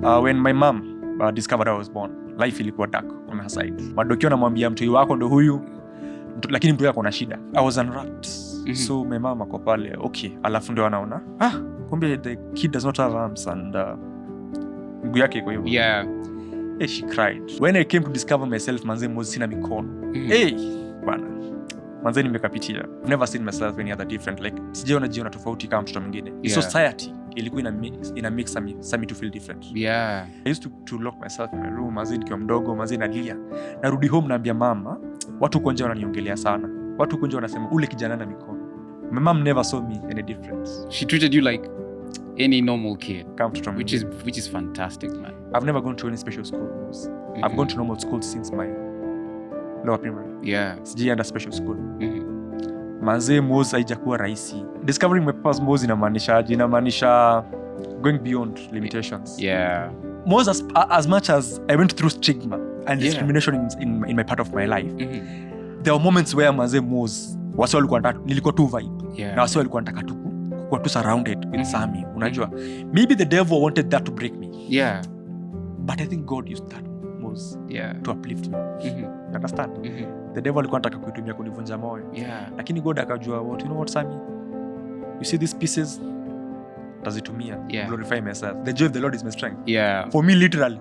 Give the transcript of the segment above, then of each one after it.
When my mom discovered I was born, life ilikuwa dark on her side. Madokio namwambia mtoi wako ndo huyu, lakini mtoi wako na shida. I was unwrapped. So my mom ako pale, okay, alafu ndio anaona, kumbe the kid does not have arms and mguu yake iko hivyo. Yeah. Hey, she cried. When I came to discover myself, manze Moses sina mikono. Hey, bana. Manze nimekapitia. I've never seen myself any other different. Like, sijaona jiona tofauti kama mtoto mwingine. Society ilikuwa ina make Sammy to feel different. Yeah. I used to lock myself in my room, manze nikiwa mdogo, manze nalia. Narudi home naambia mama, watu huko nje wananiongelea sana. Watu huko nje wanasema ule kijana na mikono. My mom never saw me any difference. She treated you like any normal kid, which is fantastic, man. I've never gone to any special school. I've gone to normal school since my lower primary. Yeah. Sijaenda special school. Manze Mose haijakuwa rahisi. Discovering my purpose Mose inamaanisha going beyond limitations. Yeah. Mose, as much as I went through stigma and discrimination in my part of my life, there were moments where manze Mose wasi walikuwa nilikuwa tu vibe. Na wasi walikuwa nataka tu kuwa tu surrounded with Sammy. Unajua, maybe the devil wanted that to break me. Yeah. But I think God used that Mose to uplift me. You understand? The devil alikuwa anataka kuitumia kunivunja moyo. Lakini God akajua, what, you know what, Sammy? You see these pieces? Tazitumia. Glorify myself. The joy of the Lord is my strength. Yeah. For me, literally.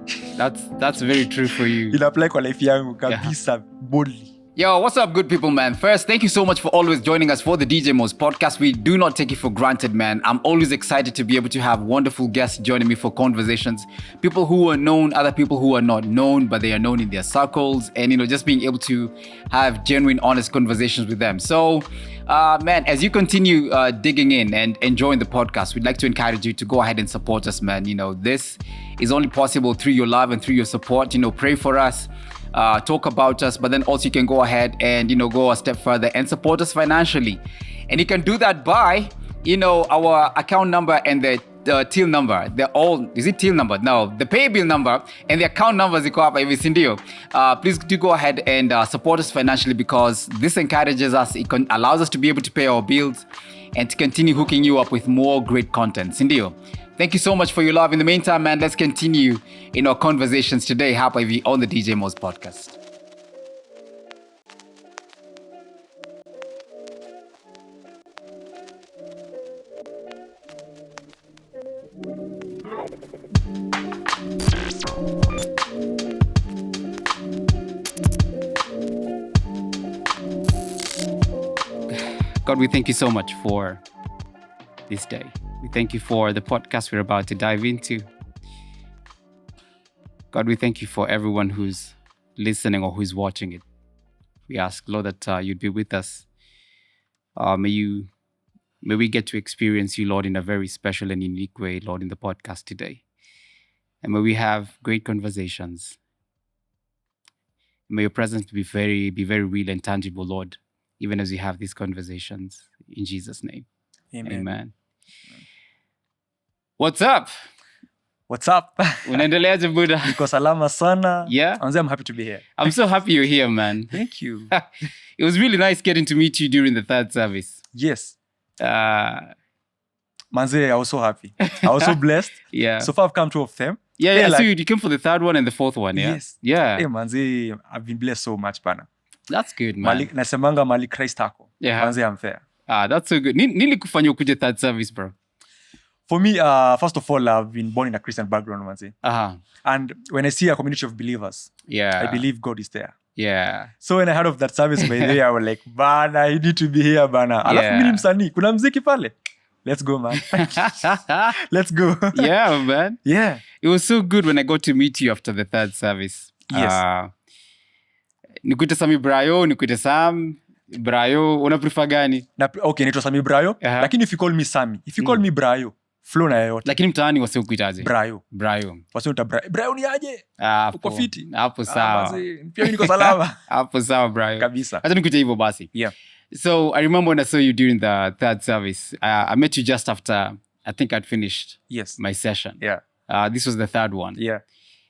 That's very true for you. It apply kwa life yangu kabisa boldly. Yo, what's up, good people, man? First, thank you so much for always joining us for the DJ Mo's podcast. We do not take it for granted, man. I'm always excited to be able to have wonderful guests joining me for conversations. People who are known, other people who are not known, but they are known in their circles. And, just being able to have genuine, honest conversations with them. So, man, as you continue digging in and enjoying the podcast, we'd like to encourage you to go ahead and support us, man. This is only possible through your love and through your support. Pray for us. Talk about us, but then also you can go ahead and go a step further and support us financially, and you can do that by our account number and the till number. They're all, is it till number? No, the pay bill number and the account numbers iko hapa hivi, si ndio? Please do go ahead and support us financially, because this encourages us, it allows us to be able to pay our bills and to continue hooking you up with more great content, si ndio? Thank you so much for your love. In the meantime, man, let's continue in our conversations today hapa hivi on the DJ Mo's podcast. God, we thank you so much for this day. We thank you for the podcast we're about to dive into. God, we thank you for everyone who's listening or who's watching it. We ask, Lord, that you'd be with us. May we get to experience you, Lord, in a very special and unique way, Lord, in the podcast today. And may we have great conversations. May your presence be very real and tangible, Lord, even as we have these conversations. In Jesus' name. Amen. What's up? Unaendeleaje Buddha? Niko salama sana. Yeah? I'm happy to be here. I'm so happy you're here, man. Thank you. It was really nice getting to meet you during the third service. Yes. Manze, I was so happy. I was so blessed. Yeah. So far I've come 2 of them. Yeah. So you came for the third one and the fourth one, yeah? Yes. Yeah. Hey, manze, I've been blessed so much, bana. That's good, man. Nasemanga mali Christ ako. Yeah. Manze, I'm fair. That's so good. Nili kufanya ukuje third service, bro? For me, first of all, I've been born in a Christian background, manze. And when I see a community of believers, I believe God is there. Yeah. So when I heard of that service by the way, I was like, bana, you need to be here, bana. Alafu mimi msanii, kuna mziki pale. Let's go, man. Let's go. Yeah, man. Yeah. It was so good when I got to meet you after the third service. Yes. Nikuite Sammy Brayo, nikuite Sam Brayo, una prefer gani? Okay, nito Sammy Brayo. Lakini if you call me Sammy, if you call me Brayo, flow na yoyote. Lakini mtaani wase ukuitaje? Brayo. Wase uta Brayo ni aje? Uko fiti? Hapo sawa. Pia mimi niko salama. Hapo sawa, Brayo. Kabisa. Hata nikuite hivyo basi. Yeah. So I remember when I saw you during the third service. I met you just after I think I'd finished my session. Yeah. This was the third one. Yeah.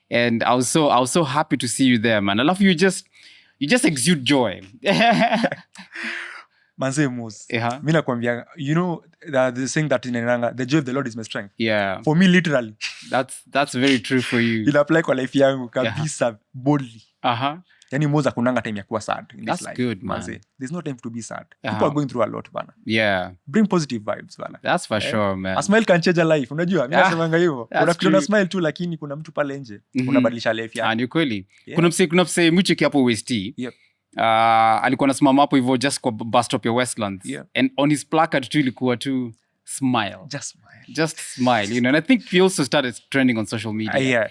And I was so happy to see you there, man. I love you just exude joy. manze Mos. Mimi nakwambia, you know the saying that in Enanga, the joy of the Lord is my strength. Yeah. For me literally. That's very true for you. Ina apply kwa life yangu kabisa boldly. Yani Mos akunanga time ya kuwa sad in this life. That's good, man. Manze, there's no time to be sad. People are going through a lot bana. Yeah. Bring positive vibes bana. That's for sure, man. A smile can change a life. Unajua? Mimi nasemanga hivyo. Una smile tu lakini kuna mtu pale nje unabadilisha life yako. Ni kweli. Kuna mse mcheki hapo West. Yep. Alikuwa anasimama hapo hivyo just kwa bus stop ya Westlands. Yeah. And on his placard tu ilikuwa tu smile. Just smile, you know. And I think he also started trending on social media.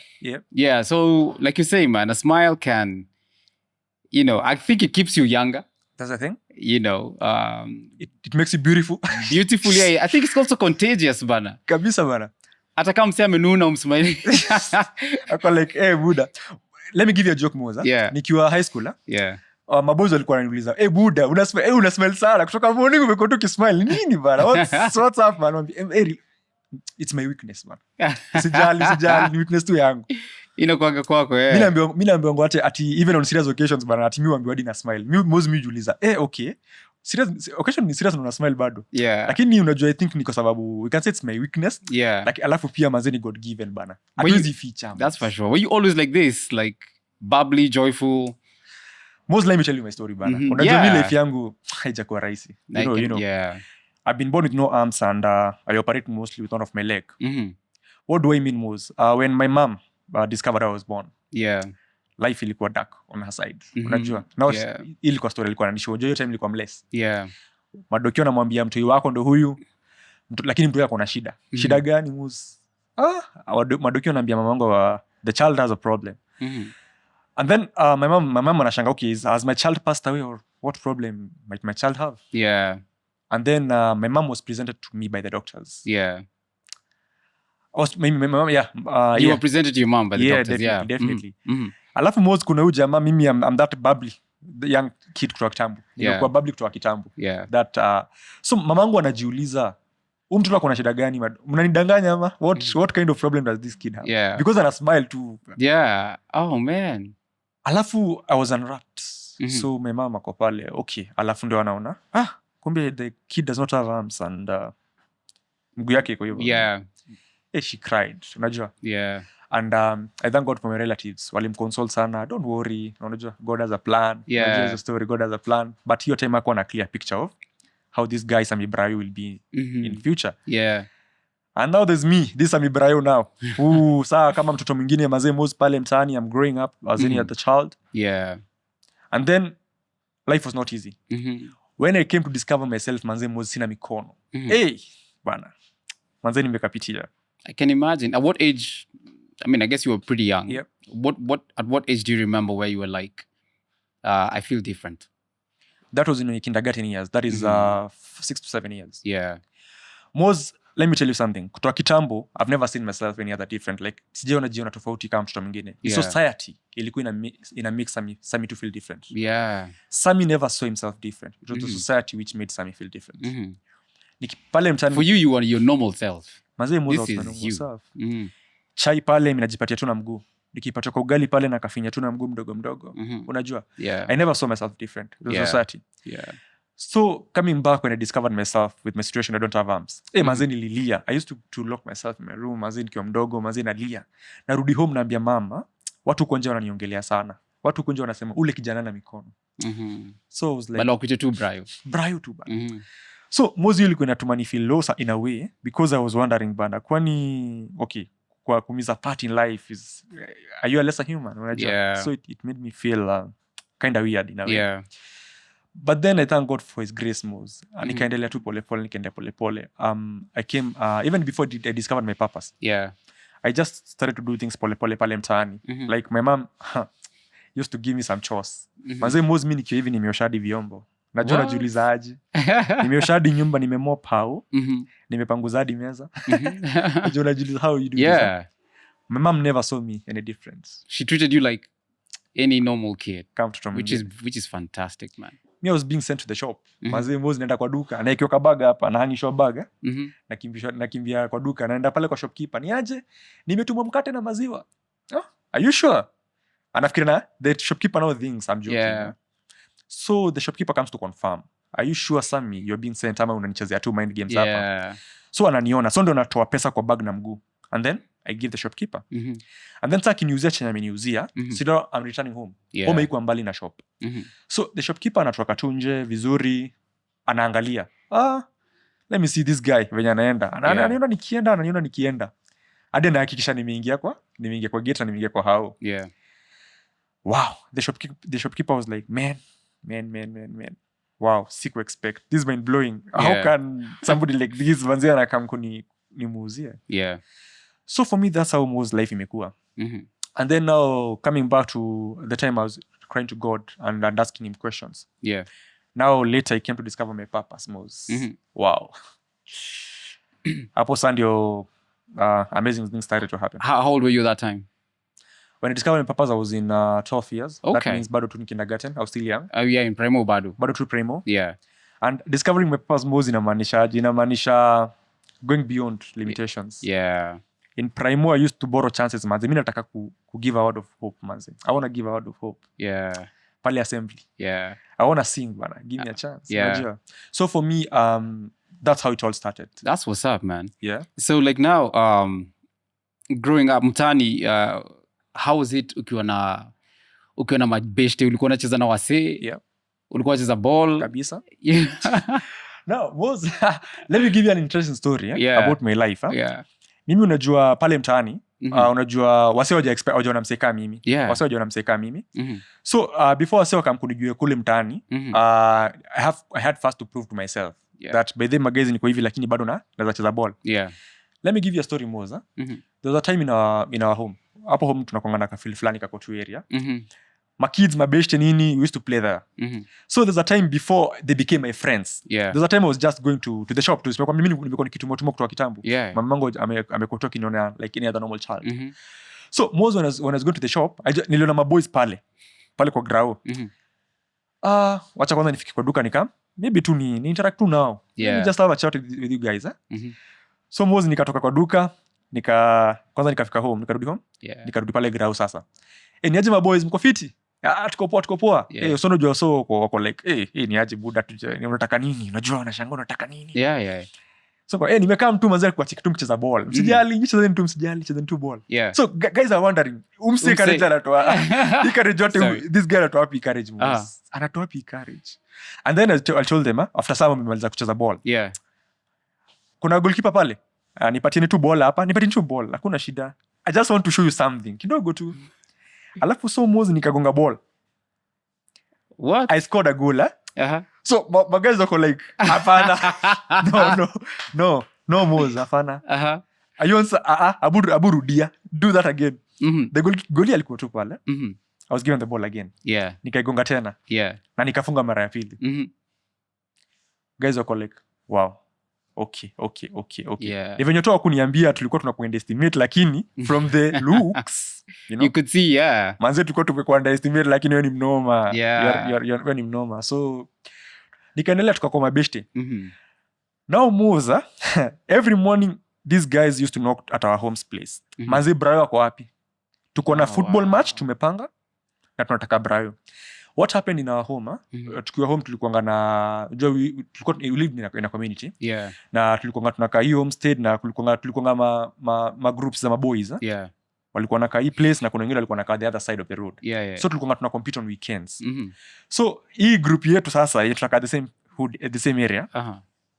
Yeah. So like you say, man, a smile can, you know, I think it keeps you younger. That's the thing. You know, it makes you beautiful. Beautiful, yeah. I think it's also contagious, bana. Kabisa bana. Hata kama msema amenuna umsmile. Ako like, hey Buddha. Let me give you a joke Moza. Yeah. Nikiwa high school, yeah. Mabozo alikuwa ananiuliza, "Eh Buddha, una smile sana. Kutoka morning umekuwa tu kismile. Nini bana? What's up man?" It's my weakness man. Sijali, ni weakness tu yangu. Inakuanga kwako, yeah. Mimi naambiwa ati even on serious occasions bana, ati mimi waambiwa hadi na smile. Mimi jiuliza, okay. Serious occasion ni serious na smile bado. Yeah. Lakini unajua I think ni kwa sababu we can say it's my weakness. Yeah. Like alafu pia mazeni God given bana. Hatuwezi feature. That's for sure. Were you always like this, like bubbly, joyful? Most let me tell you my story bana. Unajua mimi life yangu haijakuwa rahisi. You know. Yeah. I've been born with no arms and I operate mostly with one of my leg. What do I mean most? When my mom discovered I was born. Yeah. Life ilikuwa dark on her side. Unajua? Now ilikuwa story ilikuwa inanishow. Hiyo time ilikuwa mless. Yeah. Madokio namwambia mtoi wako ndo huyu. Lakini mtoi wako na shida. Shida gani most? Madokio naambia mamangu the child has a problem. And then my mom anashanga, okay, has my child passed away or what problem might my child have? Yeah. And then my mom was presented to me by the doctors. Yeah. My mom, you were presented to your mom by the doctors. Definitely. Alafu most kuna huyu jamaa mimi I'm that bubbly, the young kid kutoka kitambo. Nilikuwa bubbly kutoka kitambo. Yeah. That so mamangu anajiuliza, mtu ako na shida gani? Mnanidanganya ama what kind of problem does this kid have? Yeah. Because ana smile too. Yeah. Oh man. Alafu I was unwrapped. So my mom ako pale, okay. Alafu ndio anaona, kumbe the kid does not have arms and mguu yake iko hivyo. Yeah. She cried, unajua? Yeah. And I thank God for my relatives. Walimconsole sana, don't worry, unajua, God has a plan. Yeah. Unajua the story, God has a plan. But hiyo time hakuwa na clear picture of how this guy Sammy Brayo will be in future. Yeah. And now there's me, this Sammy Brayo now. Saa kama mtoto mwingine mazee Mos pale mtaani, I'm growing up as any other child. Yeah. And then life was not easy. When I came to discover myself, manze Mos sina mikono. Hey, bana. Manze nimekapitia. I can imagine. At what age? I mean, I guess you were pretty young. Yep. At what age do you remember where you were like, I feel different? That was in my kindergarten years. That is 6 to 7 years. Yeah. Mos, let me tell you something. Kutoka kitambo, I've never seen myself any other different. Like, sijaona tofauti kama mtoto mwingine. The society ilikuwa ina make Sammy to feel different. Yeah. Sammy never saw himself different. It was the society which made Sammy feel different. Pale mtani, for you were your normal self. Mazee Mos was my normal self. Chai pale mimi najipatia tu na mguu. Nikipata kwa ugali pale na kafinya tu na mguu mdogo mdogo. Unajua? Yeah. I never saw myself different. It was society. Yeah. So coming back when I discovered myself with my situation, I don't have arms. Mazee nililia. I used to lock myself in my room. Mazee nikiwa mdogo, mazee nalia. Narudi home naambia mama, watu huko nje wananiongelea sana. Watu huko nje wanasema ule kijana na mikono. So I was like, bala kuite tu Brayo. Brayo tu bana. So Mozi ilikuwa inatuma ni feel low in a way because I was wondering bana, kwani okay, kwa kumiza part in life is, are you a lesser human? Yeah. So it made me feel kind of weird in a way. Yeah. But then I thank God for his grace Mos. Nikaendelea tu pole. I came even before I discovered my purpose. Yeah. I just started to do things pole pale mtaani. Like my mom used to give me some chores. Mazee Mos, mimi nikiwa hivi nimeoshadi vyombo. Najua najiuliza aje. Nimeoshadi nyumba, nimemop hao. Nimepanguza hadi meza. Najua najiuliza how you do this. My mom never saw me any difference. She treated you like any normal kid. Which is fantastic, man. Me, I was being sent to the shop. Mazee Mos, naenda kwa duka, naekiwa baga hapa, nahangishwa baga. Nakimbia kwa duka, naenda pale kwa shopkeeper. Ni aje? Nimetumwa mkate na maziwa. Are you sure? Anafikiri na the shopkeeper know things I'm joking. Yeah. So the shopkeeper comes to confirm. are you sure Sammy you're being sent ama unanichezea tu mind games hapa? Yeah. So ananiona, so ndo natoa pesa kwa bag na mguu, and then I give the shopkeeper. And then sa akiniuzia chenye ameniuzia, sido I'm returning home. Home haikuwa mbali na shop. So the shopkeeper anatoka tu nje vizuri, anaangalia, let me see this guy venye anaenda. Ananiona nikienda. Hadi anahakikisha nimeingia kwa gate na nimeingia kwa hao. Yeah. Wow, the shopkeeper was like, man. Wow, siku expect. This is mind blowing. How can somebody like this manzi anakam kunimuuzia? Yeah. So for me, that's how most life imekuwa. And then now coming back to the time I was crying to God and asking him questions. Yeah. Now later I came to discover my purpose most. Wow. Hapo sandio amazing things started to happen. How old were you that time? When I discovered my purpose, I was in 12 years. Okay. That means bado tu ni kindergarten. I was still young. Oh yeah, in Primo bado. Bado tu Primo. Yeah. And discovering my purpose most inamaanisha going beyond limitations. Yeah. In Primo, I used to borrow chances, manze. Mimi nataka ku give a word of hope, manze. I want to give a word of hope. Yeah. Pale assembly. Yeah. I want to sing, bana. Give me a chance. Yeah. Najua. So for me, that's how it all started. That's what's up, man. Yeah. So like now, growing up mtani, how was it ukiwa na mabeshte, ulikuwa unacheza na wasee? Yeah. Ulikuwa unacheza ball? Kabisa. Yeah. Now, let me give you an interesting story about my life. Yeah. Mimi unajua pale mtaani, unajua wase wajaona mseka mimi. Yeah. Wase wajaona mseka mimi. So before wase wakamkunijue kule mtaani, I had first to prove to myself that by the magazine niko hivi lakini bado naweza cheza ball. Yeah. Let me give you a story Moza. There was a time in our home. Hapo home tunakuanga na kafili fulani kako tu area. My kids, my beshte nini, we used to play there. So there's a time before they became my friends. Yeah. There's a time I was just going to the shop to kwa mimi nimekuwa nikitumotumo kutoka kitambo. Yeah. Mama yangu amekuwa kiniona like any other normal child. So most when I was going to the shop, niliona my boys pale kwa grao. Wacha kwanza nifike kwa duka maybe tu ni interact tu now. Yeah. Let me just have a chat with you guys. So most nikatoka kwa duka, kwanza nikafika home, nikarudi home. Yeah. Nikarudi pale grao sasa. Niaje my boys, mko fiti? Tuko poa. Yeah. So unajua so wako like niaje buda unataka nini? Unajua wanashangaa unataka nini? Yeah. So nimekaa mtu manzi kwa chiki tu mcheza ball. Msijali, chezeni tu ball. Yeah. So guys are wondering, courage anatoa. He courage yote, this guy anatoa wapi courage most? Anatoa wapi courage? And then I told them after some mmemaliza kucheza ball. Yeah. Kuna goalkeeper pale. Nipatieni tu ball hapa, nipatieni tu ball. Hakuna shida. I just want to show you something. Kidogo tu. Alafu so mozi nikagonga ball. What? I scored a goal. So my guys wako like, hapana. No mozi, hapana. Ayonsa, abu rudia. Do that again. The goalie alikuwa tu pale. I was given the ball again. Yeah. Nikaigonga tena. Yeah. Na nikafunga mara ya pili. Guys wako like, wow. Okay. Yeah. Even yotoa kuniambia tulikuwa tunakuestimate lakini from the looks, you could see, yeah. Manze tulikuwa tumekuunderestimate lakini wewe ni mnoma. Yeah. Wewe ni mnoma. So nikaendelea tukakoma mabeshte. Now Moza, every morning these guys used to knock at our home's place. Manze Brayo wako wapi? Tuko na football match tumepanga na tunataka Brayo. What happened in our home? Tukiwa home tulikuanga na we lived in a community. Yeah. Na tulikuanga tunakaa hii homestead na tulikuanga ma groups za maboys. Yeah. Walikuwa nakaa hii place na kuna wengine walikuwa nakaa the other side of the road. Yeah. So tulikuanga tuna compete on weekends. So hii group yetu sasa tunakaa the same area.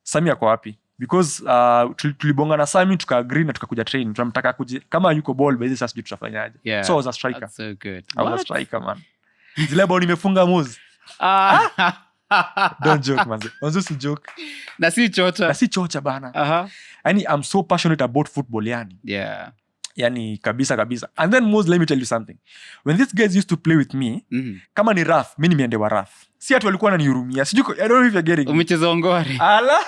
Sammy ako wapi? Because tulibonga na Sammy tuka-agree na tukakuja train. Tunamtaka kama yuko ball basi sasa tutafanyaje. Yeah. So I was a striker. That's so good. I was a striker, man. Zile bao nimefunga mozi. Don't joke, man. Onzo si joke. Na si chocha bana. Yani I'm so passionate about football yani. Yeah. Yani kabisa. And then Moz, let me tell you something. When these guys used to play with me, kama ni rough, mimi nimeendewa rough. Si atu walikuwa wananihurumia. Sijui, I don't know if you're getting. Umecheza ongori. Ala.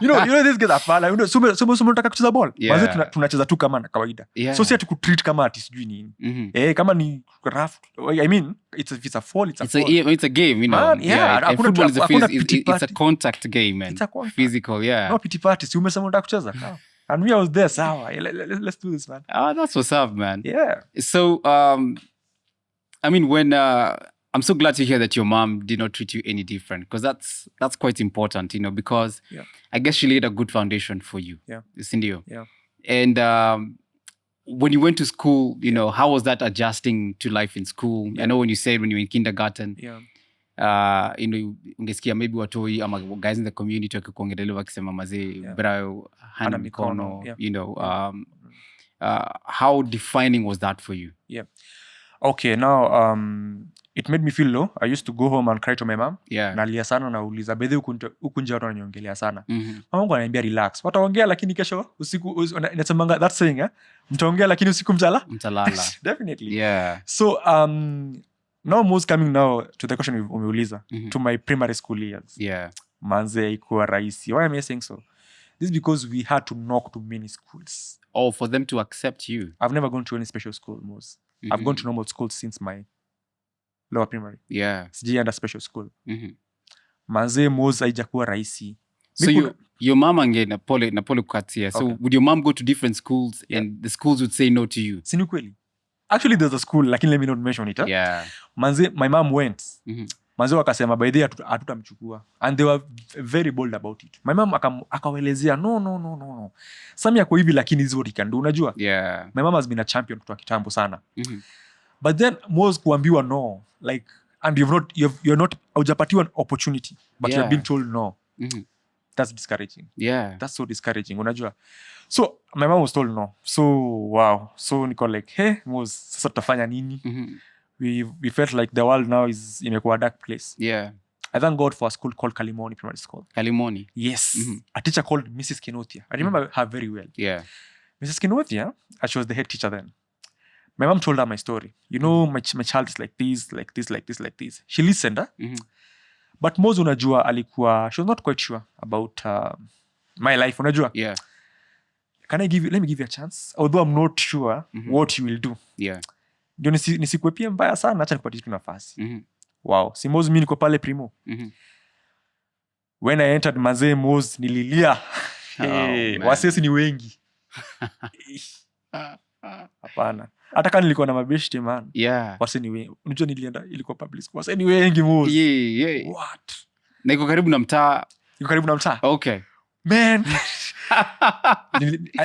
You know these guys are fala. You know, so unataka kucheza ball. Yeah. Maze tunacheza tu kama na kawaida. Yeah. So si atu kutreat kama ati sijui nini. Kama ni rough, I mean, it's a fall, it's a fall. It's a game, you know. Man, yeah. And football is a contact game, man. It's a contact. Physical, yeah. No pity party. Si umesema unataka kucheza. And me, I was there, sawa. Let's do this, man. That's what's up, man. Yeah. So, I mean, when I'm so glad to hear that your mom did not treat you any different, because that's quite important, because I guess she laid a good foundation for you. Yeah. Sindio. Yeah. And when you went to school, how was that adjusting to life in school? I know when you said when you were in kindergarten, ungesikia maybe watoi ama guys in the community wakikuongelea wakisema mazee Brayo hana mikono, how defining was that for you? Yeah. Okay, now it made me feel low. I used to go home and cry to my mom. Nalia sana na uliza bedhi huku nje watu wananiongelea sana. Mama wangu ananiambia relax. Wataongea lakini kesho usiku inasemanga that saying mtaongea lakini usiku mtalala. Definitely. Yeah. So now most coming now to the question umeuliza to my primary school years. Yeah. Manze haikuwa rahisi. Why am I saying so? This is because we had to knock to many schools. Oh, for them to accept you. I've never gone to any special school, Mose. I've gone to normal schools since my lower primary. Yeah. Sijaenda special school. Manze Mose haijakuwa rahisi. So your mom na pole kukatia. So would your mom go to different schools and the schools would say no to you? Sini kweli. Actually there's a school, lakini let me not mention it. Yeah. Manze my mom went. Manze wakasema by the way hatutamchukua. And they were very bold about it. My mom akawaelezea no. Sammy yako hivi lakini hizo what can do, unajua? Yeah. My mom has been a champion kutoka kitambo sana. But then Mose kuambiwa no, like, and you're not hujapatiwa an opportunity but you're being told no. That's discouraging. Yeah. That's so discouraging, unajua? So my mom was told no. So wow. So niko like, hey Mose, sasa tutafanya nini? We felt like the world now is imekuwa a dark place. Yeah. I thank God for a school called Kalimoni Primary School. Kalimoni? Yes. A teacher called Mrs. Kenothia. I remember her very well. Yeah. Mrs. Kenothia, she was the head teacher then. My mom told her my story. My child is like this, like this, like this, like this. She listened. But Mose unajua alikuwa, she was not quite sure about my life, unajua? Yeah. Let me give you a chance. Although I'm not sure what you will do. Yeah. Ndio nisikuepie mbaya sana, acha nikupatie tu nafasi. Wow. Si Mose mimi niko pale primo. When I entered mazee Mose nililia. Wasesi ni wengi. Hapana. Hata kama nilikuwa na mabeshte man. Yeah. Waseni ni wengi. Unajua nilienda ilikuwa public school. Waseni ni wengi Mose. Yeah. What? Na iko karibu na mtaa. Okay. Man.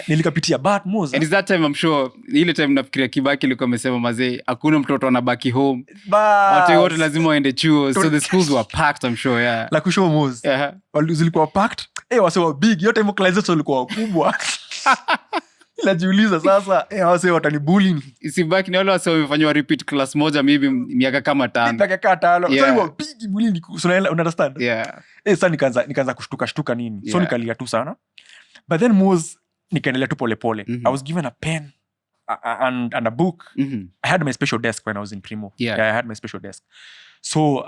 Nilikapitia but Mose. And is that time I'm sure ile time nafikiria Kibaki alikuwa amesema mazee hakuna mtoto anabaki home. Watu wote lazima waende chuo. So the schools were packed, I'm sure. Yeah. La kushow Mose. Yeah. Zilikuwa packed. Wase wa big. Yote vocalization walikuwa wakubwa. Najiuliza sasa wase watanibully. Isibaki ni wale wase wamefanywa repeat class moja maybe miaka kama 5. Miaka kama 5. So wa big bully understand? Yeah. Sasa nikaanza kushtuka nini. So nikalia tu sana. But then Mose nikaendelea tu pole pole. I was given a pen and a book. I had my special desk when I was in primo. Yeah, I had my special desk. So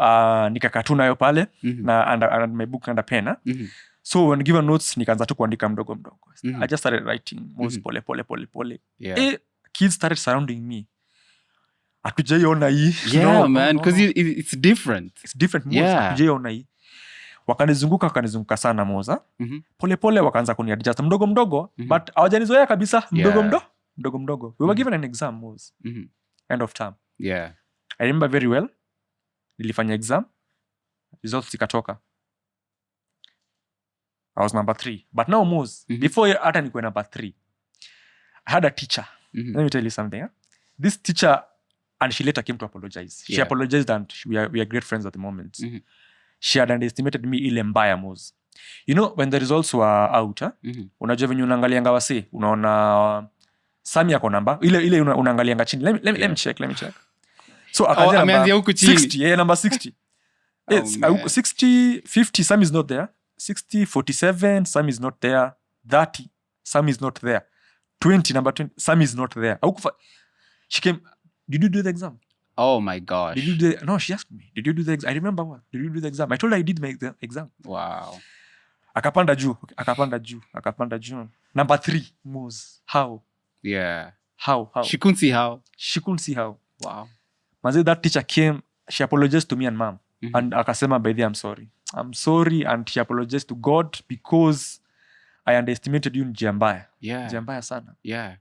nikakaa tu nayo pale and my book and a pen. So when given notes nikaanza tu kuandika mdogo. I just started writing Mose pole. Yeah. Kids started surrounding me. Hatujaiona hii. Yeah, man, because it's different. It's different Mose. Hatujaiona hii. Wakanizunguka sana Moza. Pole wakaanza kuniadjust mdogo but hawajanizoea kabisa mdogo. We were given an exam Moza. End of term. Yeah. I remember very well. Nilifanya exam. Results zikatoka. I was number 3. But now Moza, before hata nikuwe number 3, I had a teacher. Let me tell you something. This teacher, and she later came to apologize. She apologized and we are great friends at the moment. She had underestimated me ile mbaya Mose. When the results were out, unajua venye unaangalianga wase, unaona Sammy yako namba, ile unaangalianga chini. Let me check. So akaja number 60, number 60. It's 60, 50, Sammy is not there. 60, 47, Sammy is not there. 30, Sammy is not there. 20, number 20, Sammy is not there. She came, did you do the exam? Oh my gosh. No, she asked me, did you do the exam? I remember what. Did you do the exam? I told her I did my exam. Wow. Akapanda juu. Number 3, Mose. How? Yeah. How? She couldn't see how. Wow. Manze, that teacher came, she apologized to me and mom. And akasema, by the way, I'm sorry. And she apologized to God because I underestimated you njia mbaya. Yeah. Njia mbaya sana. Yeah.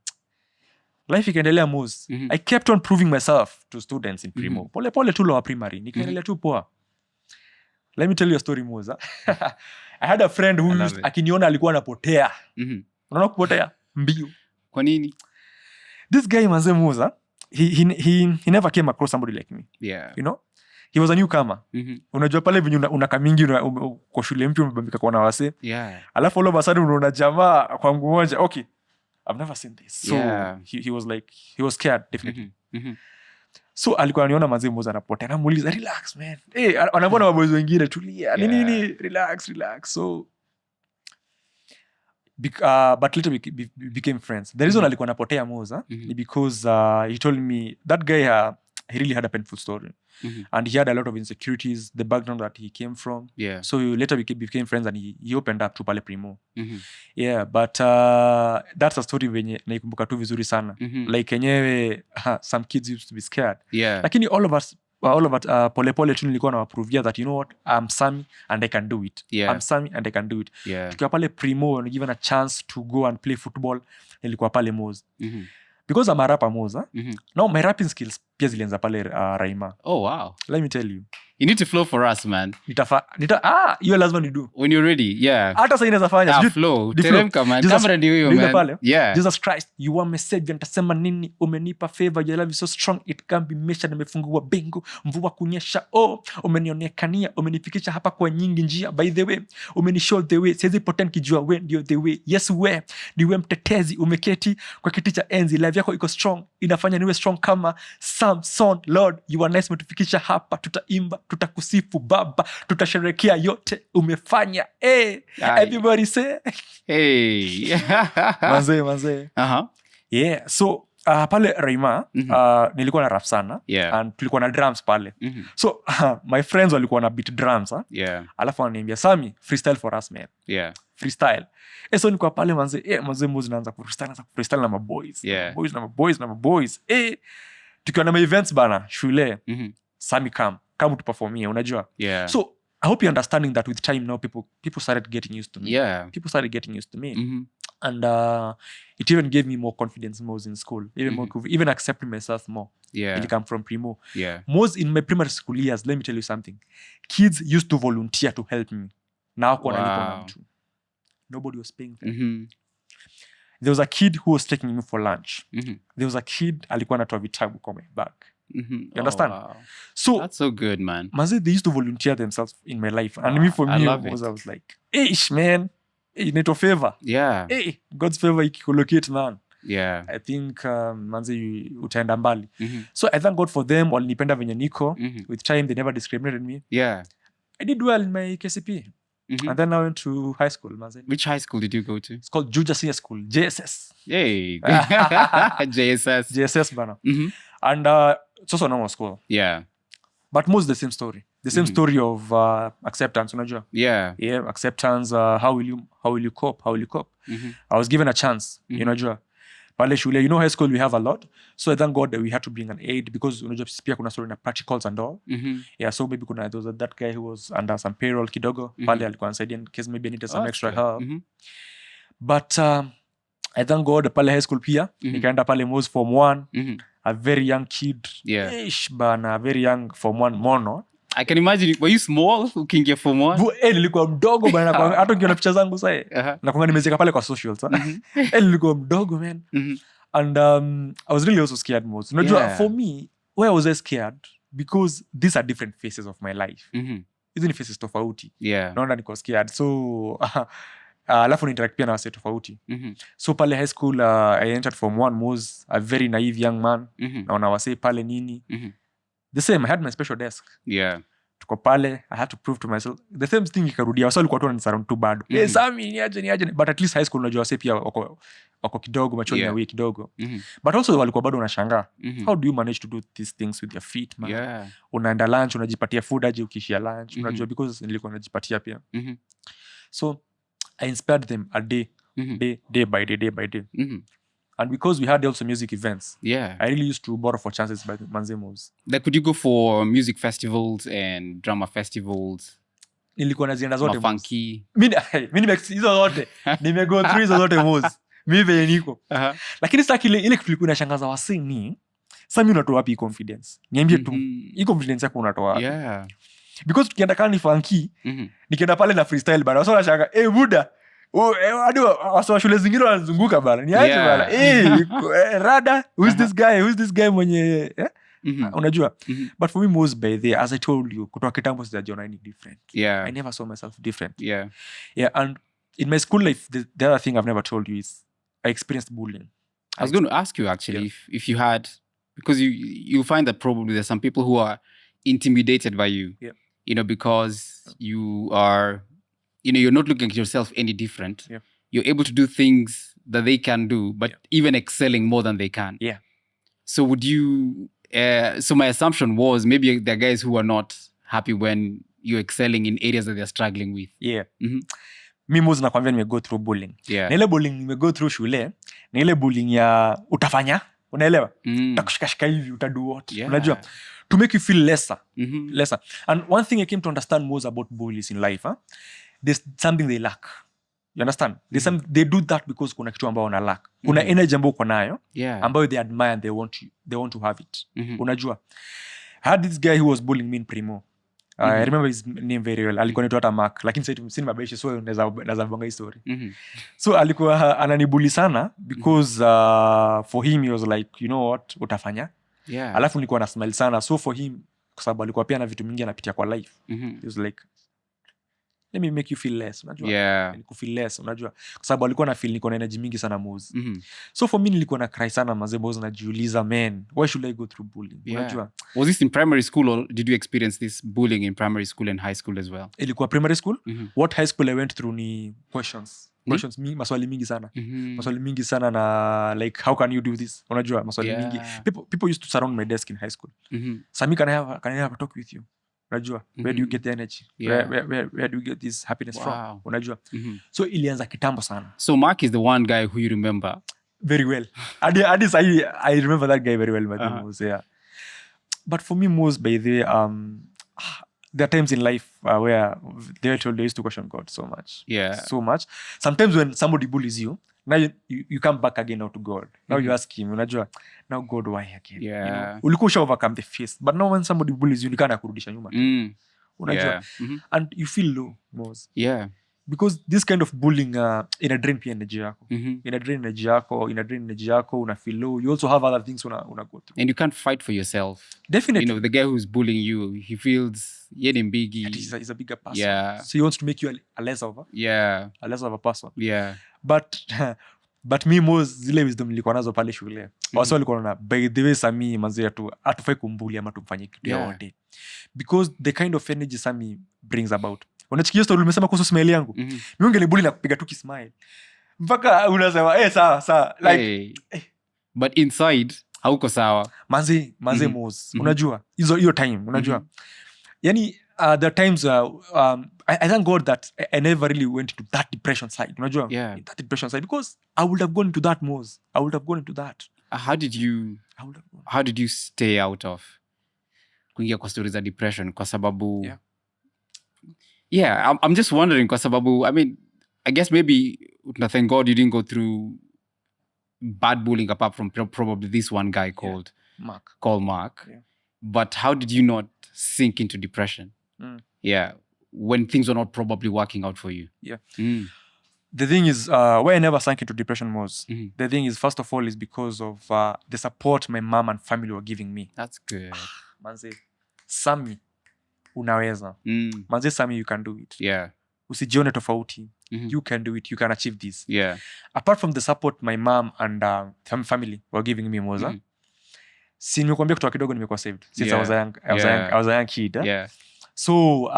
life ikaendelea moves. I kept on proving myself to students in primo. Pole pole tu lower primary. Nikaendelea tu poa. Let me tell you a story moves. I had a friend who akiniona alikuwa anapotea. Unaona kupotea? Mbio. Kwa nini? This guy manze moves, he never came across somebody like me. Yeah. You know? He was a newcomer. Unajua pale venye unakamingi kwa shule mpya umebambika kwa na wase. Yeah. Alafu all of a sudden unaona jamaa kwa mguu moja. Okay. I've never seen this. So he was like, he was scared definitely. So alikuwa ananiona manzi mmoja anapotea. Namuuliza, relax man. Anaona maboys wengine tulia. Nini relax. So but later we became friends. The reason alikuwa anapotea Moza ni because he told me that guy he really had a painful story. And he had a lot of insecurities, the background that he came from. Yeah. So later we became friends and he opened up to pale primo. Yeah, but that's a story venye naikumbuka tu vizuri sana. Like enyewe some kids used to be scared. Yeah. Lakini all of us pole pole tu nilikuwa nawaprovia that you know what, I'm Sammy and I can do it. Yeah. I'm Sammy and I can do it. Yeah. Tukiwa pale primo when given a chance to go and play football, nilikuwa pale Moz. Because I'm a rapper Moza. Now my rapping skills pia zilianza pale Raima. Oh wow. Let me tell you. You need to flow for us, man. Hiyo lazima ni do. When you're ready, yeah. Hata sasa inaweza fanya. Flow. Teremka man. Kamera ndio hiyo man. Yeah. Jesus Christ, you are my savior. Nitasema nini? Umenipa favor. Your love is so strong. It can be measured. Nimefungua bingu. Mvua kunyesha. Oh, umenionekania. Umenifikisha hapa kwa nyingi njia. By the way, umenishow the way. Siwezi pretend kijua we ndio the way. Yes we. Niwe mtetezi. Umeketi kwa kiti cha enzi. Life yako iko strong. Inafanya niwe strong kama Samson. Lord, you are nice. Umetufikisha hapa. Tutaimba. Tutakusifu Baba, tutasherehekea yote umefanya. Everybody say hey. manze. Yeah, so pale Raima nilikuwa na rap sana. Yeah. And tulikuwa na drums pale. So my friends walikuwa na beat drums. Yeah. Alafu wananiambia, Sammy, freestyle for us man. Yeah. Freestyle. So nilikuwa pale manze mozi naanza freestyle na maboys. Yeah. Na maboys. Tukiwa na events bana shule. Sammy come to perform here, unajua. Yeah. So I hope you're understanding that with time now people started getting used to me. Yeah. People started getting used to me. And it even gave me more confidence more in school. Even accepting myself more. Yeah. It come from primo. Yeah. Most in my primary school years, let me tell you something. Kids used to volunteer to help me. Now nobody was paying them. There was a kid who was taking me for lunch. There was a kid alikuwa anatoa vitabu kwa my bag. You understand? Oh, wow. So that's so good, man. Maze, they used to volunteer themselves in my life. And me, I was like, man, need a favor. Yeah. Hey, God's favor ikikolocate, man. Yeah. I think manze utaenda mbali. So I thank God for them. Walinipenda venye niko. With time, they never discriminated me. Yeah. I did well in my KCP. And then I went to high school. Manze. Which high school did you go to? It's called Juja Senior School, JSS. Yay. JSS, bana. And it's also a normal school. Yeah. But most the same story. The same story of acceptance, unajua? Yeah. Yeah, acceptance. How will you cope? I was given a chance, unajua? Pale shule, you know, high school we have a lot. So I thank God that we had to bring an aid because unajua pia kuna story na practicals and all. Yeah, so maybe there was that guy who was under some payroll kidogo. Pale alikuwa ansaidia in case maybe I needed some extra help. But I thank God pale high school pia. Nikaenda pale Moz Form 1. A very young kid. Yeah. A very young Form 1 mono. I can imagine. Were you small? Ukiingia Form 1? Nilikuwa mdogo bana. Hata ukiona picha zangu sasa. Na kwanga nimezeka pale kwa socials. Nilikuwa mdogo man. And I was really also scared most. Unajua, for me, why was I scared? Because these are different phases of my life. Hizi ni phases tofauti. Yeah. Naona niko scared. So alafu niinteract pia na wase tofauti. So pale high school I entered Form 1 was a very naive young man. Naona wase pale nini. The same, I had my special desk. Yeah. Tuko pale, I had to prove to myself. The same thing ikarudia. Wasa walikuwa tu wananisarund too bad. Sammy, niaje. But at least high school unajua wase pia wako kidogo, machoni na way kidogo. But also walikuwa bado wanashangaa. How do you manage to do these things with your feet, man? Yeah. Unaenda lunch, unajipatia food aje ukishia lunch. Unajua because nilikuwa najipatia pia. So I inspired them a day by day. And because we had also music events, yeah, I really used to borrow for chances by Manzemos. Like, could you go for music festivals and drama festivals? Nilikuwa nazienda zote. Funky. Mimi hizo zote. Nimego through hizo zote moves. mi venye niko lakini sasa ile kitu ilikuwa inashangaza wasi ni sasa mimi unatoa wapi confidence niambie tu hii confidence yako unatoa wapi because tukienda kama ni funky nikienda pale na freestyle bana wasa wanashanga buda hadi wasa shule zingine wanazunguka bana ni aje bana rada who's this guy mwenye unajua but for me most by there as I told you kutoka kitambo sijajiona any different I never saw myself different and in my school life the other thing I've never told you is I experienced bullying. I was going to ask you actually if you had, because you find that probably there's some people who are intimidated by you you know, because you are, you know, you're not looking at yourself any different. You're able to do things that they can do, but even excelling more than they can. So would you, so my assumption was maybe there are guys who are not happy when you're excelling in areas that they're struggling with. Mi mozi nakwambia nimego through bullying. Na ile bullying nimego through shule, na ile bullying ya utafanya, unaelewa? Utakushikashika hivi, utadu what. Unajua? To make you feel lesser. Lesser. And one thing I came to understand most about bullies in life, there's something they lack. You understand? They do that because kuna kitu ambao wana lack. Kuna energy ambao uko nayo, ambao they admire and they want to have it. Unajua? I had this guy who was bullying me in Primo. I remember his name very well. Alikuwa anaitwa hata Mark, lakini sasa sini mabeshi so naweza bonga hii story. So alikuwa ananibully sana because for him he was like, you know what, utafanya. Alafu nilikuwa na smile sana. So for him, kwa sababu alikuwa pia na vitu mingi anapitia kwa life. He was like, let me make you feel less, unajua? Niku feel less, unajua? Kwa sababu alikuwa na feel niko na energy mingi sana mozi. So for me nilikuwa na cry sana mazee najiuliza, man, why should I go through bullying? Unajua? Was this in primary school or did you experience this bullying in primary school and high school as well? Ilikuwa primary school. What high school I went through ni questions maswali mingi sana. Maswali mingi sana na like, how can you do this? Unajua, maswali mingi. People used to surround my desk in high school. Sammy, can I have a talk with you? Unajua, where do you get the energy? Where do you get this happiness from? Unajua. So ilianza kitambo sana. So Mark is the one guy who you remember very well. I remember that guy very well. But for me, most by the there are times in life where they used to question God so much. So much. Sometimes when somebody bullies you, now you come back again now to God. Now you ask him, unajua, now God, why again? You know, ulikuwa usha overcome the face. But now when somebody bullies you, nikana kurudisha nyuma. Unajua. And you feel low, most. Because this kind of bullying ina drain pia energy yako. Ina drain energy yako, una feel low. You also have other things una go through. And you can't fight for yourself. Definitely. You know, the guy who's bullying you, he feels biggie. He's a bigger person. So he wants to make you a less of a person. But me most zile wisdom nilikuwa nazo pale shule. Wasa walikuwa na by the way Sammy mazee tu atufai kumbuli ama tumfanyie kitu yote. Because the kind of energy Sammy brings about. Unachikia story umesema kuhusu smile yangu. Mimi ungenibuli na kupiga tu kismile. Mpaka unasema sawa like but inside hauko sawa. Manze most. Unajua hiyo time unajua. Yani there are times I thank God that I never really went into that depression side. Unajua? That depression side because I would have gone into that most. I would have gone into that. How did you stay out of kuingia kwa stories za depression kwa sababu I'm just wondering kwa sababu I mean I guess maybe thank God you didn't go through bad bullying apart from probably this one guy called Mark. But how did you not sink into depression? When things were not probably working out for you. The thing is, why I never sank into depression was, the thing is, first of all, is because of the support my mom and family were giving me. That's good. Manze, Sammy, unaweza. Manze, Sammy, you can do it. Usijione tofauti. You can do it. You can achieve this. Apart from the support my mom and family were giving me, Moza, si nimekuambia kutoka kidogo nimekuwa saved since I was a young kid. So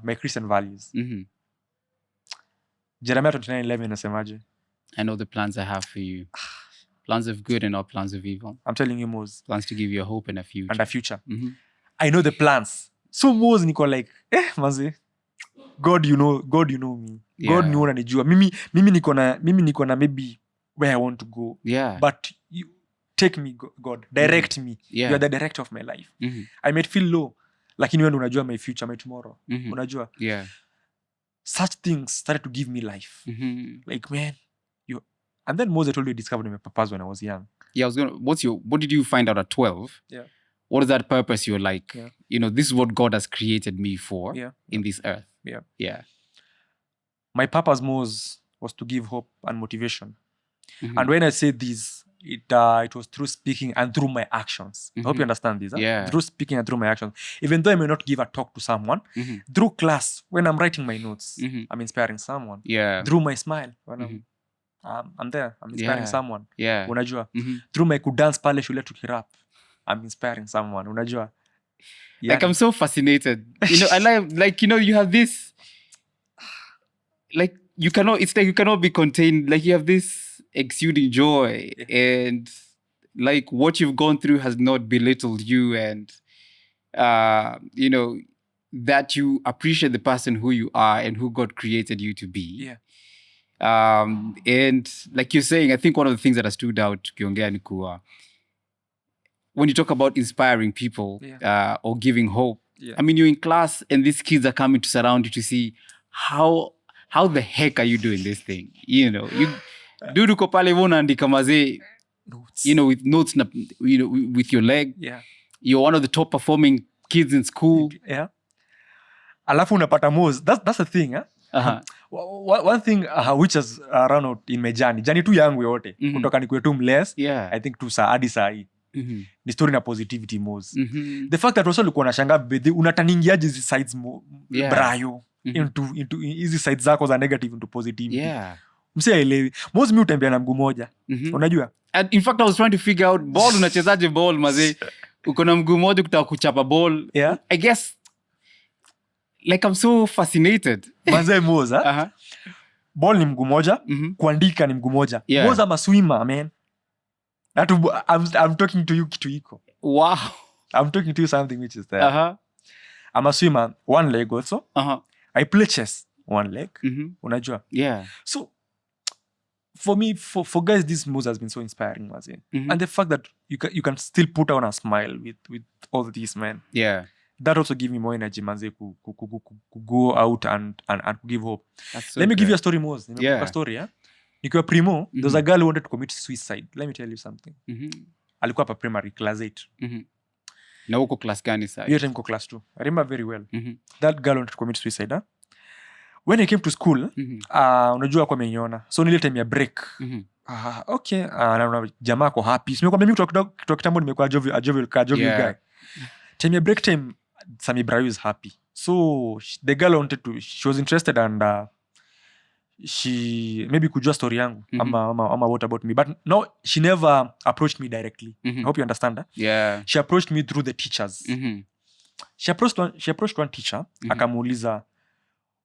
my Christian values. Jeremiah 29:11 inasemaje? I know the plans I have for you. Plans of good and not plans of evil. I'm telling you, Mose. Plans to give you a hope and a future. And a future. I know the plans. So Mose niko like, manze, God you know me. God ni unanijua. Mimi niko na maybe where I want to go. But you take me, God. Direct me. You are the director of my life. I might feel low. Lakini wewe unajua my future, my tomorrow. Unajua? Such things started to give me life. Like, man, And then Mose, I told you, I discovered my purpose when I was young. Yeah, what did you find out at 12? Yeah. What is that purpose you're like, Yeah. this is what God has created me for Yeah. in this earth? Yeah. Yeah. My purpose, Mose, was to give hope and motivation. Mhm. And when I say this, it was through speaking and through my actions. I hope you understand this. Huh? Yeah. Through speaking and through my actions. Even though I may not give a talk to someone, Mhm. through class, when I'm writing my notes, Mhm. I'm inspiring someone. Yeah. Through my smile, when Mhm. I'm there, I'm inspiring Yeah. someone. Yeah. Unajua? Mhm. Through my kudance pale shule tukirap, I'm inspiring someone. Unajua? Like, I'm so fascinated. I like, you have this, like, it's like you cannot be contained. Like, you have this exuding joy, and like what you've gone through has not belittled you, and that you appreciate the person who you are and who God created you to be. Yeah. And like you're saying, I think one of the things that has stood out ukiongea ni kuwa, when you talk about inspiring people, or giving hope, I mean, you're in class and these kids are coming to surround you to see how the heck are you doing this thing? You dudu ko pale unaandika mazee, Notes. with notes, with your leg. Yeah. You're one of the top performing kids in school. Yeah. Alafu unapata Mose. That's the thing. Uh-huh. One thing which has run out in my journey tu yangu yote, kutoka nikuwe tu mless, Yeah. I think tu hadi saa hii. Ni story na positivity, Mose. The fact that also ulikuwa unashangaa bedhi unataningiaje hizi sides Brayo into hizi sides zako za negative into positivity. Yeah. Msi haelewi. Mose mi utembea na mguu moja. Unajua? And in fact, I was trying to figure out ball, unachezaje ball mazee? Uko na mguu moja kutaka kuchapa ball. Yeah. I guess, like, I'm so fascinated. Mazee Mose, ball ni mguu moja, kuandika ni mguu moja. Yeah. Mose ama swimmer, man. I'm talking to you kitu iko. Wow. I'm talking to you something which is there. I'm a swimmer, one leg also. I play chess, one leg. Unajua? Yeah. So, for me, for guys, this Mose has been so inspiring, and the fact that you can still put on a smile with all these men. Yeah. That also give me more energy, manze, to go out and give hope. So Let me give you a story, Mose. Yeah. A story, yeah. Nikiwa primo, there's a girl who wanted to commit suicide. Let me tell you something. Alikuwa hapa primary, class 8. Na uko class gani sasa? Hiyo time ko class 2. I remember very well. That girl wanted to commit suicide. When I came to school, unajua kwa ameniona. So nile time ya break. Okay. Na jamaa ako happy. Simekwambia mimi kutoka kitambo nimekuwa a jovial guy. Time ya break time, Sammy Brayo is happy. So the girl she was interested, and she maybe kujua story yangu ama what about me, but no, she never approached me directly. I hope you understand that. Yeah. She approached me through the teachers. She approached one teacher, akamuuliza,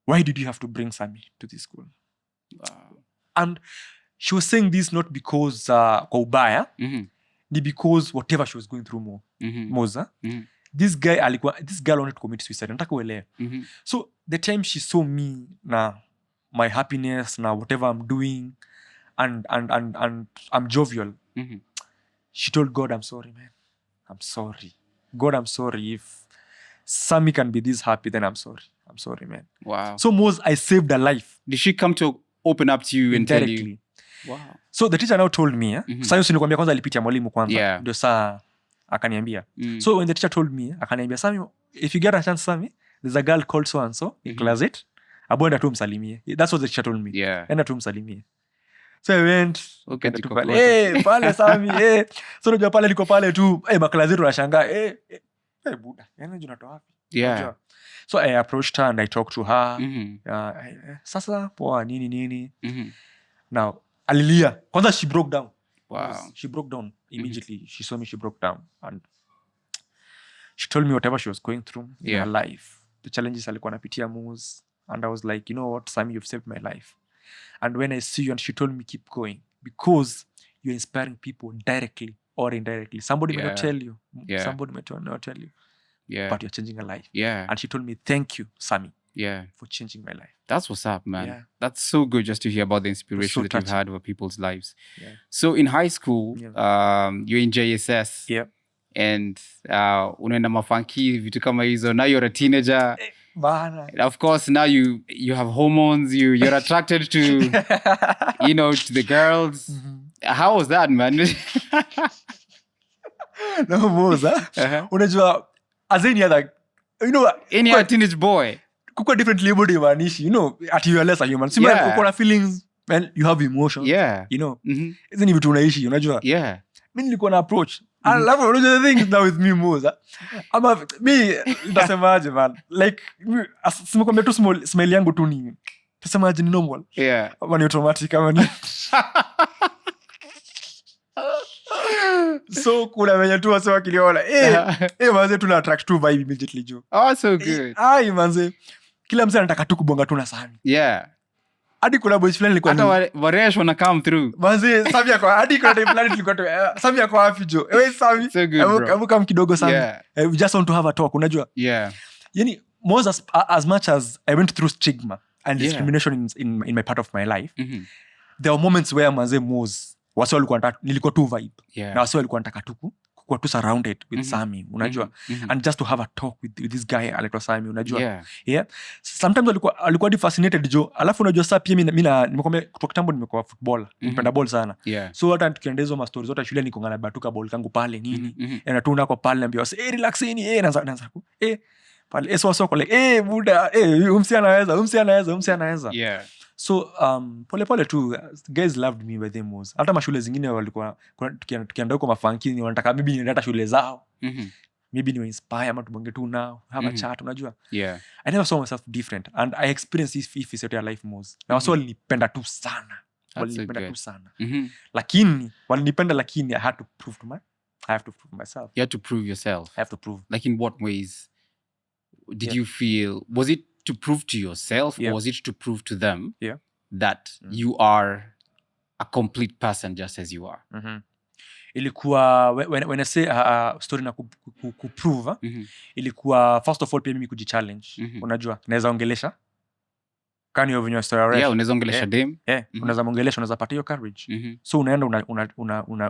why did you have to bring Sammy to this school? Wow. And she was saying this not because kwa ubaya, ni because whatever she was going through Moza. This girl wanted to commit suicide. Nataka uelewe. So the time she saw me na my happiness na whatever I'm doing, and I'm jovial, she told God, I'm sorry, man. I'm sorry. God, I'm sorry. If Sammy can be this happy, then I'm sorry. I'm sorry, man. Wow. So Mose, I saved her life. Did she come to open up to you and tell Indirectly. you? Wow. So the teacher now told me, sasa hiyo nilikwambia kwanza alipitia mwalimu kwanza. Yeah. Ndio saa akaniambia. So when the teacher told me, akaniambia, Sammy, if you get a chance, Sammy, there's a girl called so and so in class 8. Abwenda tu msalimie. That's what the teacher told me. Yeah. Enda tu msalimie. So I went. Okay, Pale Sammy, So unajua pale liko pale tu, makala zetu nashangaa, buda. Yaani unatoa wapi? Yeah. So I approached her and I talked to her. Sasa poa nini. Now, alilia. Kwanza she broke down. Wow. She broke down immediately. She saw me, she broke down. And she told me whatever she was going through in her life. The challenges alikuwa anapitia Mose. And I was like, you know what, Sammy, you've saved my life. And when I see you, and she told me, keep going. Because you're inspiring people directly or indirectly. Somebody may not tell you. Somebody may not tell you. Yeah. But you're changing a life. Yeah. And she told me, thank you, Sammy. Yeah. For changing my life. That's what's up, man. Yeah. That's so good just to hear about the inspiration that touching. you've had over people's lives. Yeah. So in high school, you're in JSS. Yeah. And unaenda mafunky, vitu kama hizo. Now you're a teenager. Bana. And of course, now you have hormones. You're attracted to, to the girls. How was that, man? No Moza. Uh-huh. Unajua as any other, Any quite- teenage boy. kuko different body manishi, at you are less a human. So Yeah. uko na feelings, man, you have emotions. Yeah. Hizi ni vitu unaishi, unajua. Yeah. Mimi nilikuwa na approach. I love unajua the thing now with me Moza. Ama mi nitasemaje man? Like simekwambia tu smile yangu tu ni tasemaje ni normal. Yeah. Ama ni automatic ama ni so kuna wenye tu wase wakiliona manze tuna attract tu vibe immediately juu. Oh, so good. Manze kila mzee anataka tu kubonga tu na Sammy. Yeah. Hadi kuna boys fulani nilikuwa Hata waresh wana come through. manze Sammy kwa hadi kuna time fulani tulikuwa tu Sammy kwa wapi jo? Sammy. So good, bro. Hebu kama kidogo Sammy. Yeah. We just want to have a talk, unajua. Yeah. Yani most as much as I went through stigma and Yeah. discrimination in my part of my life, Mm-hmm. there were moments where manze wase walikuwa nataka nilikuwa tu vibe. Yeah. Na wase walikuwa nataka tu kuwa tu surrounded with Sammy, unajua. And just to have a talk with this guy anaitwa Sammy, unajua. Yeah. Sometimes alikuwa fascinated jo. Alafu unajua saa pia mimi nimekwambia kutoka kitambo nimekuwa footballer. Napenda ball sana. Yeah. So hata tukienda hizo ma stories zote shule niko ngana batuka ball kangu pale nini. Na tu nako pale naambia relaxeni naanza pale soko like buda umsi anaweza. Yeah. So pole tu guys loved me by them most. Hata mashule zingine walikuwa tukienda huko mafankini wanataka maybe niende hata shule zao. Maybe ni inspire ama tubonge tu nao have a chat, unajua. Yeah. I never saw myself different and I experienced this phase of life most. Na wase walinipenda tu sana. Lakini walinipenda lakini I have to prove myself. You had to prove yourself. I have to prove. Like in what ways did you feel? Was it to prove to yourself or was it to prove to them that you are a complete person just as you are? Ilikuwa when I say story na kuprove, ilikuwa first of all pia mimi kujichallenge. Unajua naweza ongelesha kani yo venye story already. Yeah, unaweza ongelesha dem. Unaweza mongelesha, unaweza pata hiyo courage. So unaenda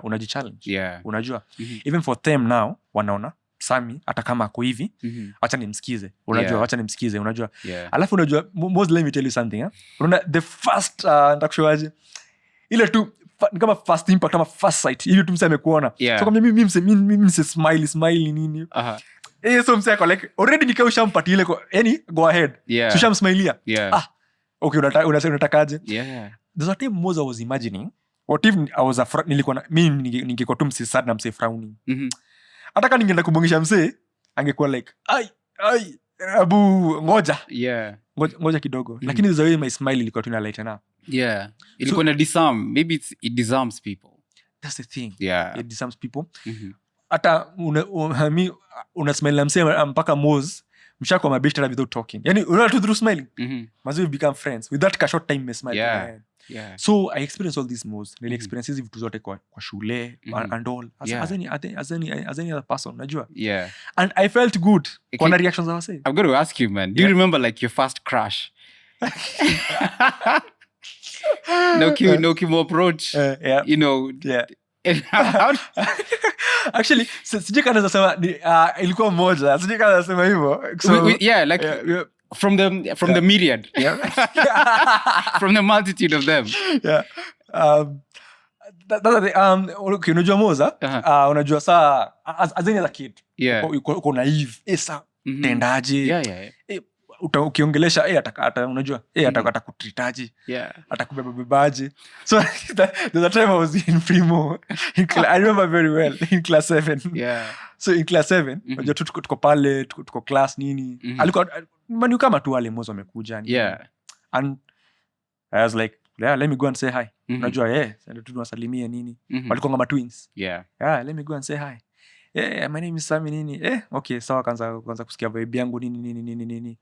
unajichallenge. Yeah. Unajua. Even for them now wanaona Sammy hata kama ako hivi, acha nimsikize. Unajua, acha nimsikize, unajua. Alafu unajua most let me tell you something, unaona the first nitakushowaje. Ile tu ni kama first impact ama first sight. Ili tu mse amekuona. So kama mimi mse smile nini. So mse ako like already nikaushampa ile yani go ahead. So shamsmailia. Okay, unatakaje? There's a time Moza was imagining what if I was nilikuwa mimi ningekuwa tu mse sad na mse frowning. Hata kama ningeenda kubongesha mse angekuwa like abu ngoja. Ngoja kidogo. Lakini the way my smile ilikuwa tu ina lighten up. Ilikuwa na disarm. Maybe it disarms people. That's the thing. It disarms people. Hata una smile na mse mpaka Moz mshako mabeshte without talking. Yani unaona tu through smiling. Mazu we become friends with that short time smile. So I experienced all these moves. Nili experience hizi vitu zote kwa shule and all as any other person, unajua. And I felt good kwa na reactions I was saying. I'm going to ask you, man. Do you remember like your first crush? No Kim approach. Actually sijui kana nasema ilikuwa moja. Sijui kana nasema hivyo. So from the myriad. From the multitude of them. Okay, unajua Moza, unajua saa as any other kid. Uko naive. Sa tendaje. Ukiongelesha unajua atakutritaje, atakubebaje. So there's a time I was in Primo. I remember very well in class 7. So in class 7 unajua tuko pale tuko class nini. Alikuwa mani kama tu wale Moza wamekuja. And I was like, let me go and say hi. Unajua ndio tunasalimia nini. Walikuwa kama twins. Let me go and say hi. My name is Sammy nini. Okay, sawa kaanza kusikia vibe yangu nini.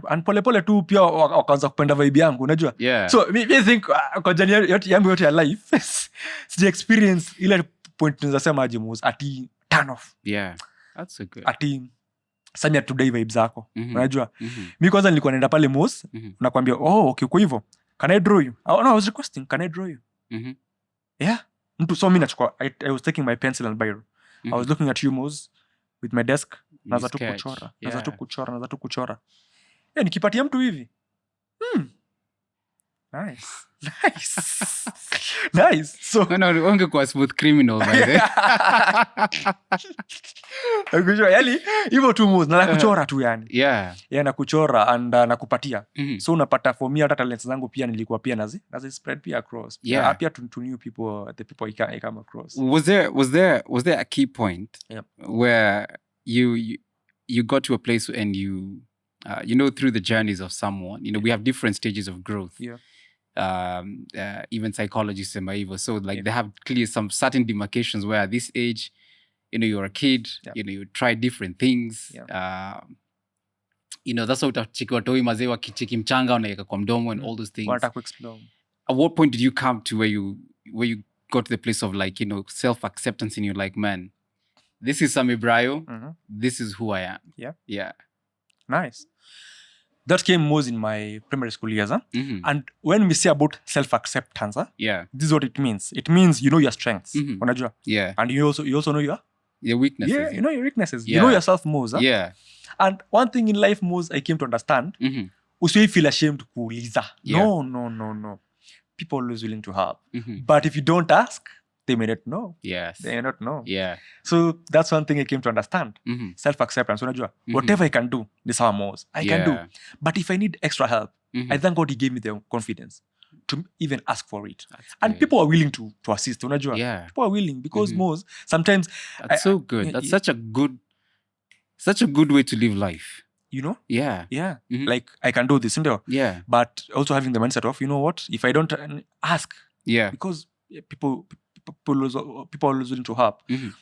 And pole tu pia wakaanza kupenda vibe yangu, unajua. So me think kwa jani yangu yote ya life sija experience ile point tunasema aje Moz ati turn off. That's so good. Ati Sammy today vibe zako, unajua. Mimi kwanza nilikuwa naenda pale Moz nakwambia okay kwa hivyo can I draw you? No, I was requesting can I draw you? Mtu so mimi nachukua I was taking my pencil and biro. I was looking at you Moz with my desk. naanza tu sketch. kuchora Yeah. naanza tu kuchora nikipatia mtu hivi nice nice so No, ungekuwa smooth criminal by the way. kuchora yani hivyo tu moves na kuchora tu yani Yeah. na kuchora and nakupatia Mhm. so unapata for me hata talents zangu pia nilikuwa pia nazi spread pia across Yeah. pia to new people, the people I come across. Was there a key point Yep. where you got to a place and you through the journeys of someone, we have different stages of growth. Yeah. Even psychologists say hivyo. So like Yeah. they have clear some certain demarcations where at this age, you're a kid, Yeah. you try different things. Yeah. That's how utachiki watoi mazee wakichiki mchanga wanaweka kwa mdomo and all those things. Wanataka kuexplore. At what point did you come to where you got to the place of like, self-acceptance and you're like, man, this is Sammy Brayo. This is who I am. Yeah. Yeah. Nice. That came most in my primary school years. Mm-hmm. And when we say about self-acceptance, Yeah. this is what it means. It means you know your strengths. Unajua? Yeah. And you also know your weaknesses. Yeah, you know your weaknesses. Yeah. You know yourself most. Yeah. And one thing in life most I came to understand, usiwahi feel ashamed kuuliza. Yeah. No. People are always willing to help. Mm-hmm. But if you don't ask, they may not know. Yes. They may not know. Yeah. So that's one thing I came to understand. Self-acceptance. Unajua? Whatever I can do, this is how most I can do. But if I need extra help, I thank God he gave me the confidence to even ask for it. And people are willing to assist. Unajua? Yeah. People are willing because most sometimes that's so good. That's such a good way to live life. Yeah. Like I can do this, yeah. But also having the mindset of, you know what, if I don't ask, because people are always willing to help.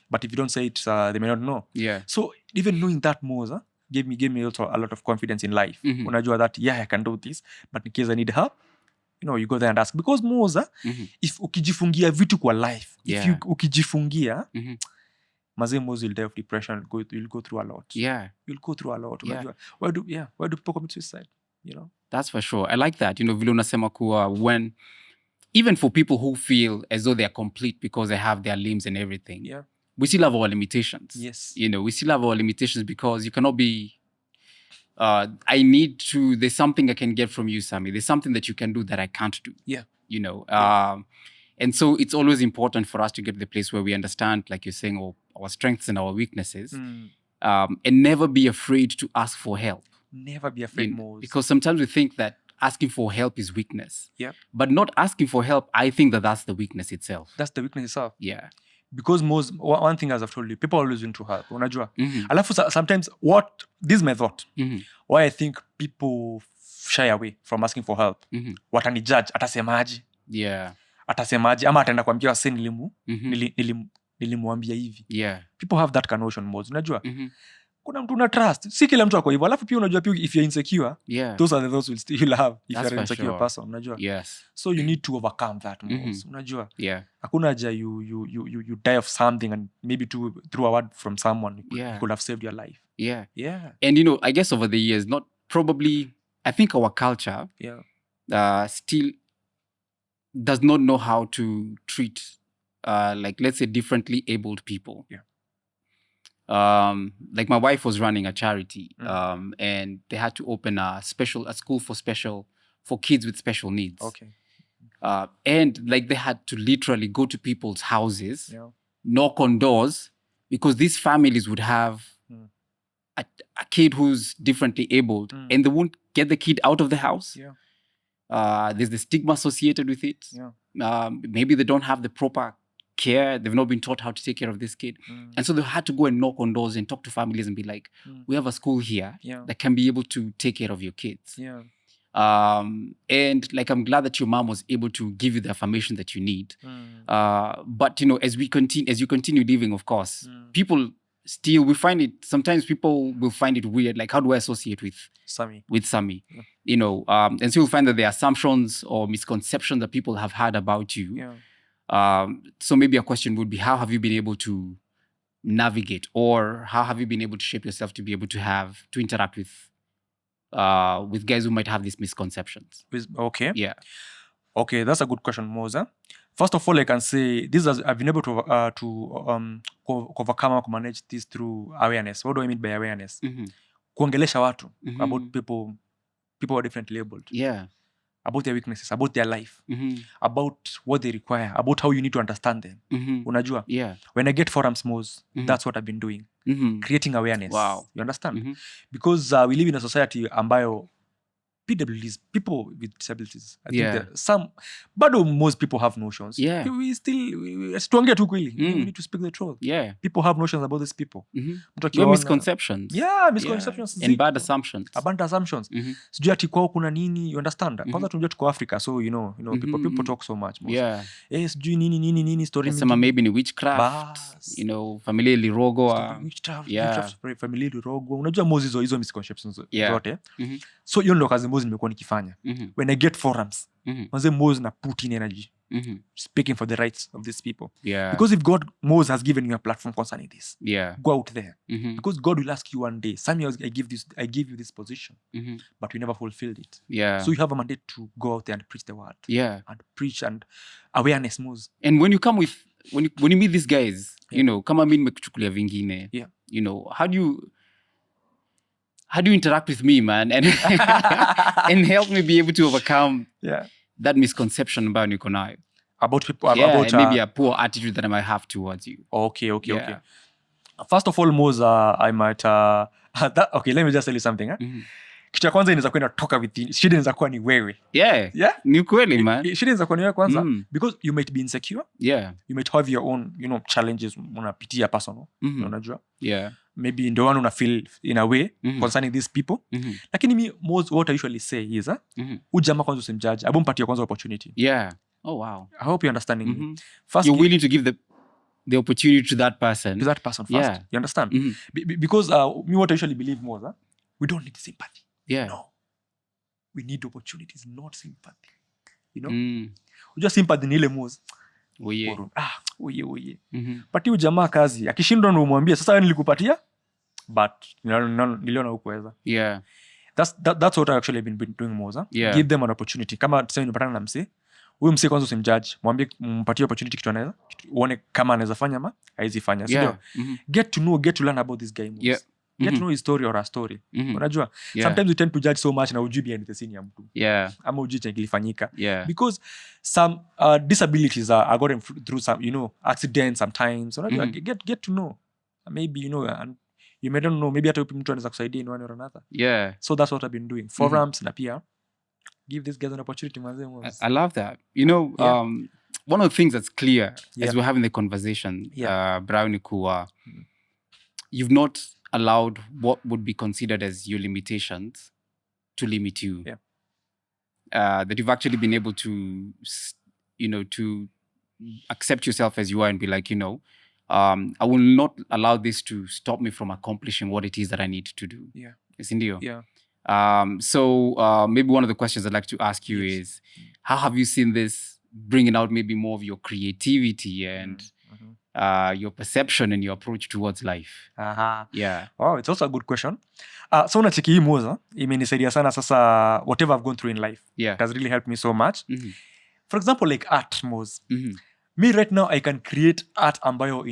But if you don't say it, they may not know. Yeah. So even knowing that more gave me also a lot of confidence in life. Unajua that I can do this, but in case I need help, you go there and ask. Because more if ukijifungia vitu kwa life, if ukijifungia mazee most you'll die of depression, you'll go through a lot. Yeah. You'll go through a lot. Yeah. Why do people commit suicide? That's for sure. I like that. Vile unasema kuwa when, even for people who feel as though they're complete because they have their limbs and everything, we still have our limitations. Yes. We still have our limitations because you cannot be, there's something I can get from you, Sammy. There's something that you can do that I can't do. Yeah. And so it's always important for us to get to the place where we understand, like you're saying, our strengths and our weaknesses, and never be afraid to ask for help. Never be afraid, because sometimes we think that asking for help is weakness. Yeah. But not asking for help, I think that's the weakness itself. That's the weakness itself. Yeah. Because one thing, as I've told you, people are always willing to help. Unajua? Alafu sometimes this is my thought, why I think people shy away from asking for help. Watanijudge, atasemaje? Yeah. Atasemaje ama ataenda kuambia wase nilimwambia hivi. Yeah. People have that notion most. Unajua? Kuna mtu una trust. Si kila mtu ako hivyo. Alafu pia unajua pia if you're insecure, those are the those you'll have if you're an insecure person. Unajua? Yes. So you need to overcome that most. Unajua? Yeah. Hakuna haja you die of something and maybe through a word from someone could have saved your life. Yeah. Yeah. And I guess over the years, I think our culture still does not know how to treat like, let's say, differently abled people. Yeah. Like my wife was running a charity, and they had to open a school for kids with special needs. Okay. And like they had to literally go to people's houses, knock on doors, because these families would have a kid who's differently abled, and they won't get the kid out of the house. Yeah. There's the stigma associated with it. Yeah. Maybe they don't have the proper care. They've not been taught how to take care of this kid. And so they had to go and knock on doors and talk to families and be like, we have a school here that can be able to take care of your kids. Yeah. And like, I'm glad that your mom was able to give you the affirmation that you need. But as you continue living, of course, people still, sometimes people will find it weird. Like, how do I associate with Sammy? And so you'll find that there are assumptions or misconceptions that people have had about you. Yeah. So maybe a question would be, how have you been able to navigate, or how have you been able to shape yourself to be able to interact with guys who might have these misconceptions? Okay. Yeah. Okay, that's a good question, Moza. First of all, I can say I've been able to overcome or manage this through awareness. What do I mean by awareness? Kuongelesha watu about people who are differently labeled. Yeah. About their weaknesses, about their life, about what they require, about how you need to understand them. Unajua? Yeah. When I get forums, that's what I've been doing. Creating awareness. Wow. You understand? Because we live in a society ambayo PWDs, people with disabilities. I think but most people have notions. Yeah. We tuongea tu kweli. We need to speak the truth. Yeah. People have notions about these people. Your misconceptions. Yeah, misconceptions. And bad assumptions. Bad assumptions. Sijui ati kwao kuna nini, you understand? Kwanza tunajua tuko Africa, so you know, people talk so much. Yeah. Sijui nini story mingi. Sema maybe ni witchcraft. You know, familia ilirogwa. Witchcraft, familia ilirogwa. Unajua most hizo misconceptions zote. So hiyo ndo kazi nimekuwa nikifanya. When I get forums, manze Mose na put in energy, speaking for the rights of these people. Yeah. Because if God, Mose has given you a platform concerning this, go out there. Because God will ask you one day, Sammy, I give you this position, but we never fulfilled it. Yeah. So you have a mandate to go out there and preach the word. Yeah. And preach and awareness, Mose. And when you come with, when you meet these guys, you know, kama mimi nimekuchukulia vingine, you know, how do you interact with me, man, and and help me be able to overcome that misconception about niko nayo about people, about maybe a poor attitude that I might have towards you. Okay. First of all, Mose, I might okay, let me just tell you something. Kitu ya kwanza inaweza kuwa inatoka within. Shida inaweza kuwa ni wewe. Yeah. Ni kweli, man. Shida inaweza kuwa ni wewe kwanza because you might be insecure. Yeah. You might have your own, you know, challenges unapitia personal. Unajua? Yeah. Maybe ndio one una feel in a way concerning these people. Lakini me most what I usually say is ujama kwanza usimjudge. Abo mpatie kwanza opportunity. Yeah. Oh wow. I hope you're understanding me. First, you're willing to give the opportunity to that person. To that person first. Yeah. You understand? Because me what I usually believe more we don't need sympathy. Yeah. No. We need opportunities, not sympathy. You know? Unajua sympathy ni ile Mose. Oye. Pati ujamaa kazi. Akishindwa ndo umwambie sasa wewe nilikupatia but niliona hukuweza. Yeah. That's what I actually been doing Mose. Yeah. Give them an opportunity. Kama tuseme unapatana na msee, huyu msee kwanza usimjudge. Mwambie mpatie opportunity kitu anaweza. Uone kama anaweza fanya ama haizi fanya. Sio? Get to learn about this guy Mose. Yeah. Get to know his story or a story. Unajua? Sometimes we tend to judge so much na ujui behind the scene ya mtu. Yeah. Ama ujui chenye kilifanyika. Yeah. Because some disabilities are gotten through some, you know, accidents sometimes. Unajua? Get to know. Maybe, you know, and you may don't know, maybe hata mtu anaweza kusaidia in one or another. Yeah. So that's what I've been doing. Forums na pia give these guys an opportunity. I love that. You know, one of the things that's clear as we're having the conversation, Brayo ni kuwa, you've not allowed what would be considered as your limitations to limit you. Yeah. That you've actually been able to, you know, to accept yourself as you are and be like, you know, I will not allow this to stop me from accomplishing what it is that I need to do. Yeah. Sindio? Yeah. So maybe one of the questions I'd like to ask you is, how have you seen this bringing out maybe more of your creativity and your perception and your approach towards life? Yeah. Wow, it's also a good question. So unacheki hii Mose imenisaidia sana sasa whatever I've gone through in life. Yeah. It has really helped me so much. For example, like art Mose. Me right now I can create art ambayo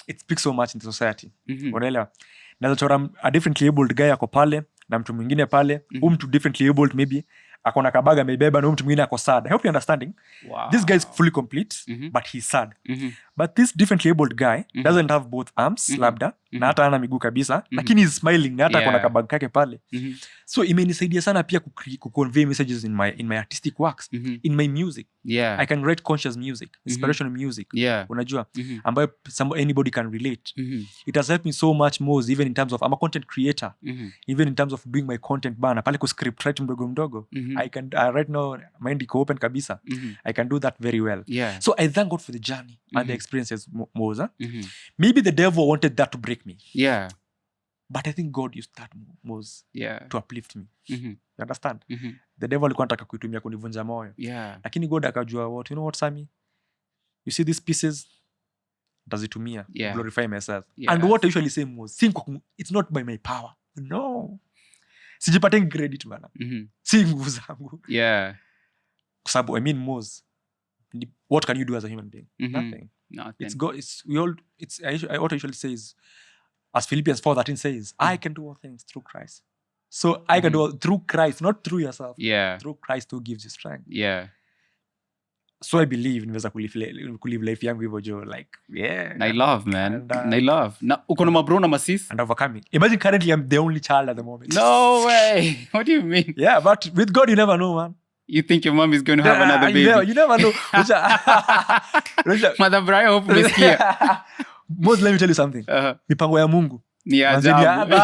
it speaks so much in the society. Unaelewa? Naweza chora a differently abled guy ako pale na mtu mwingine pale, mtu differently abled maybe akona kabaga amebeba na mtu mwingine ako sad. I hope you're understanding. Wow. This guy is fully complete, but he's sad. But this differently abled guy doesn't have both arms, labda, na hata hana miguu kabisa, lakini he's smiling, na hata akona kabaga kake pale. So imenisaidia sana pia ku-convey messages in my artistic works, in my music. Yeah. I can write conscious music, inspirational music. Yeah. Unajua, ambayo anybody can relate. It has helped me so much more, even in terms of, I'm a content creator, even in terms of doing my content bana, pale ku script write mdogo. I can, right now, mind iko open kabisa. I can do that very well. Yeah. So I thank God for the journey and the experiences, Mose. Maybe the devil wanted that to break me. Yeah. But I think God used that, Mose, to uplift me. You understand? The devil alikuwa anataka kuitumia kunivunja moyo. Yeah. Lakini God akajua what, you know what, Sammy? You see these pieces? Tazitumia. Glorify myself. Yeah. And what I usually say, Mose, it's not by my power. No. Sijipate credit bana. Si nguvu zangu. Yeah. kwa sababu I mean Mos, what can you do as a human being? Nothing. What I usually say is, as Philippians 4:13 says, I can do all things through Christ. So I can do all through Christ, not through yourself. Yeah. Through Christ who gives you strength. Yeah. So I believe niweza kulive life yangu hivyo jo, like I love, man. And, I love. Na uko na mabro na masis? And overcoming. Imagine currently I'm the only child at the moment. No way. What do you mean? Yeah, but with God you never know, man. You think your mom is going to have another baby? You never know. Mother Brayo, hope umesikia. Most, let me tell you something. Mipango ya Mungu Ni ajabu.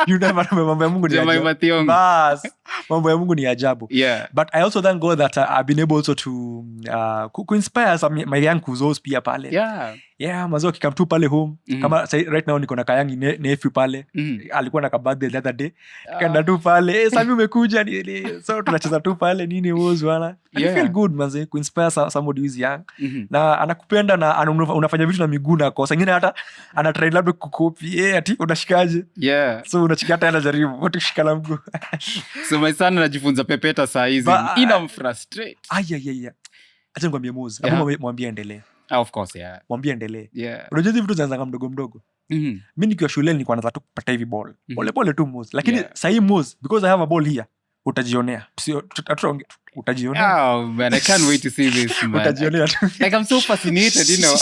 You never know, mambo ya Mungu ni ajabu. Bas, mambo ya Mungu ni ajabu. Yeah. But I also thank God that I've been able also to inspire some my young kuzos pia pale. Yeah. Yeah, mazo kikam tu pale home. Kama right now niko na kayangi nephew pale. Alikuwa na birthday the other day. Kaenda tu pale, Sammy umekuja nini. So tunacheza tu pale nini wozu wala. And you feel good manze kuinspire somebody who is young. Na anakupenda na unafanya vitu na miguu na kosa. Ngine hata ana try labda kukopi. Ati unashikaje? Yeah. So unachika hata anajaribu watu kushika na mguu. So my son anajifunza pepeta saa hizi. Inamfrustrate. Yeah. Acha ngwambie Mose. Mwambie endelee. Of course, yeah. Mwambie endelee. Yeah. Unajua hizi vitu zinaanza mdogo. Mimi nikiwa shuleni nilikuwa naanza tu kupata hivi ball. Pole tu Mose. Lakini sasa hii Mose, because I have a ball here, utajionea. Utajionea. Oh man, I can't wait to see this, man. Utajionea tu. Like I'm so fascinated, you know.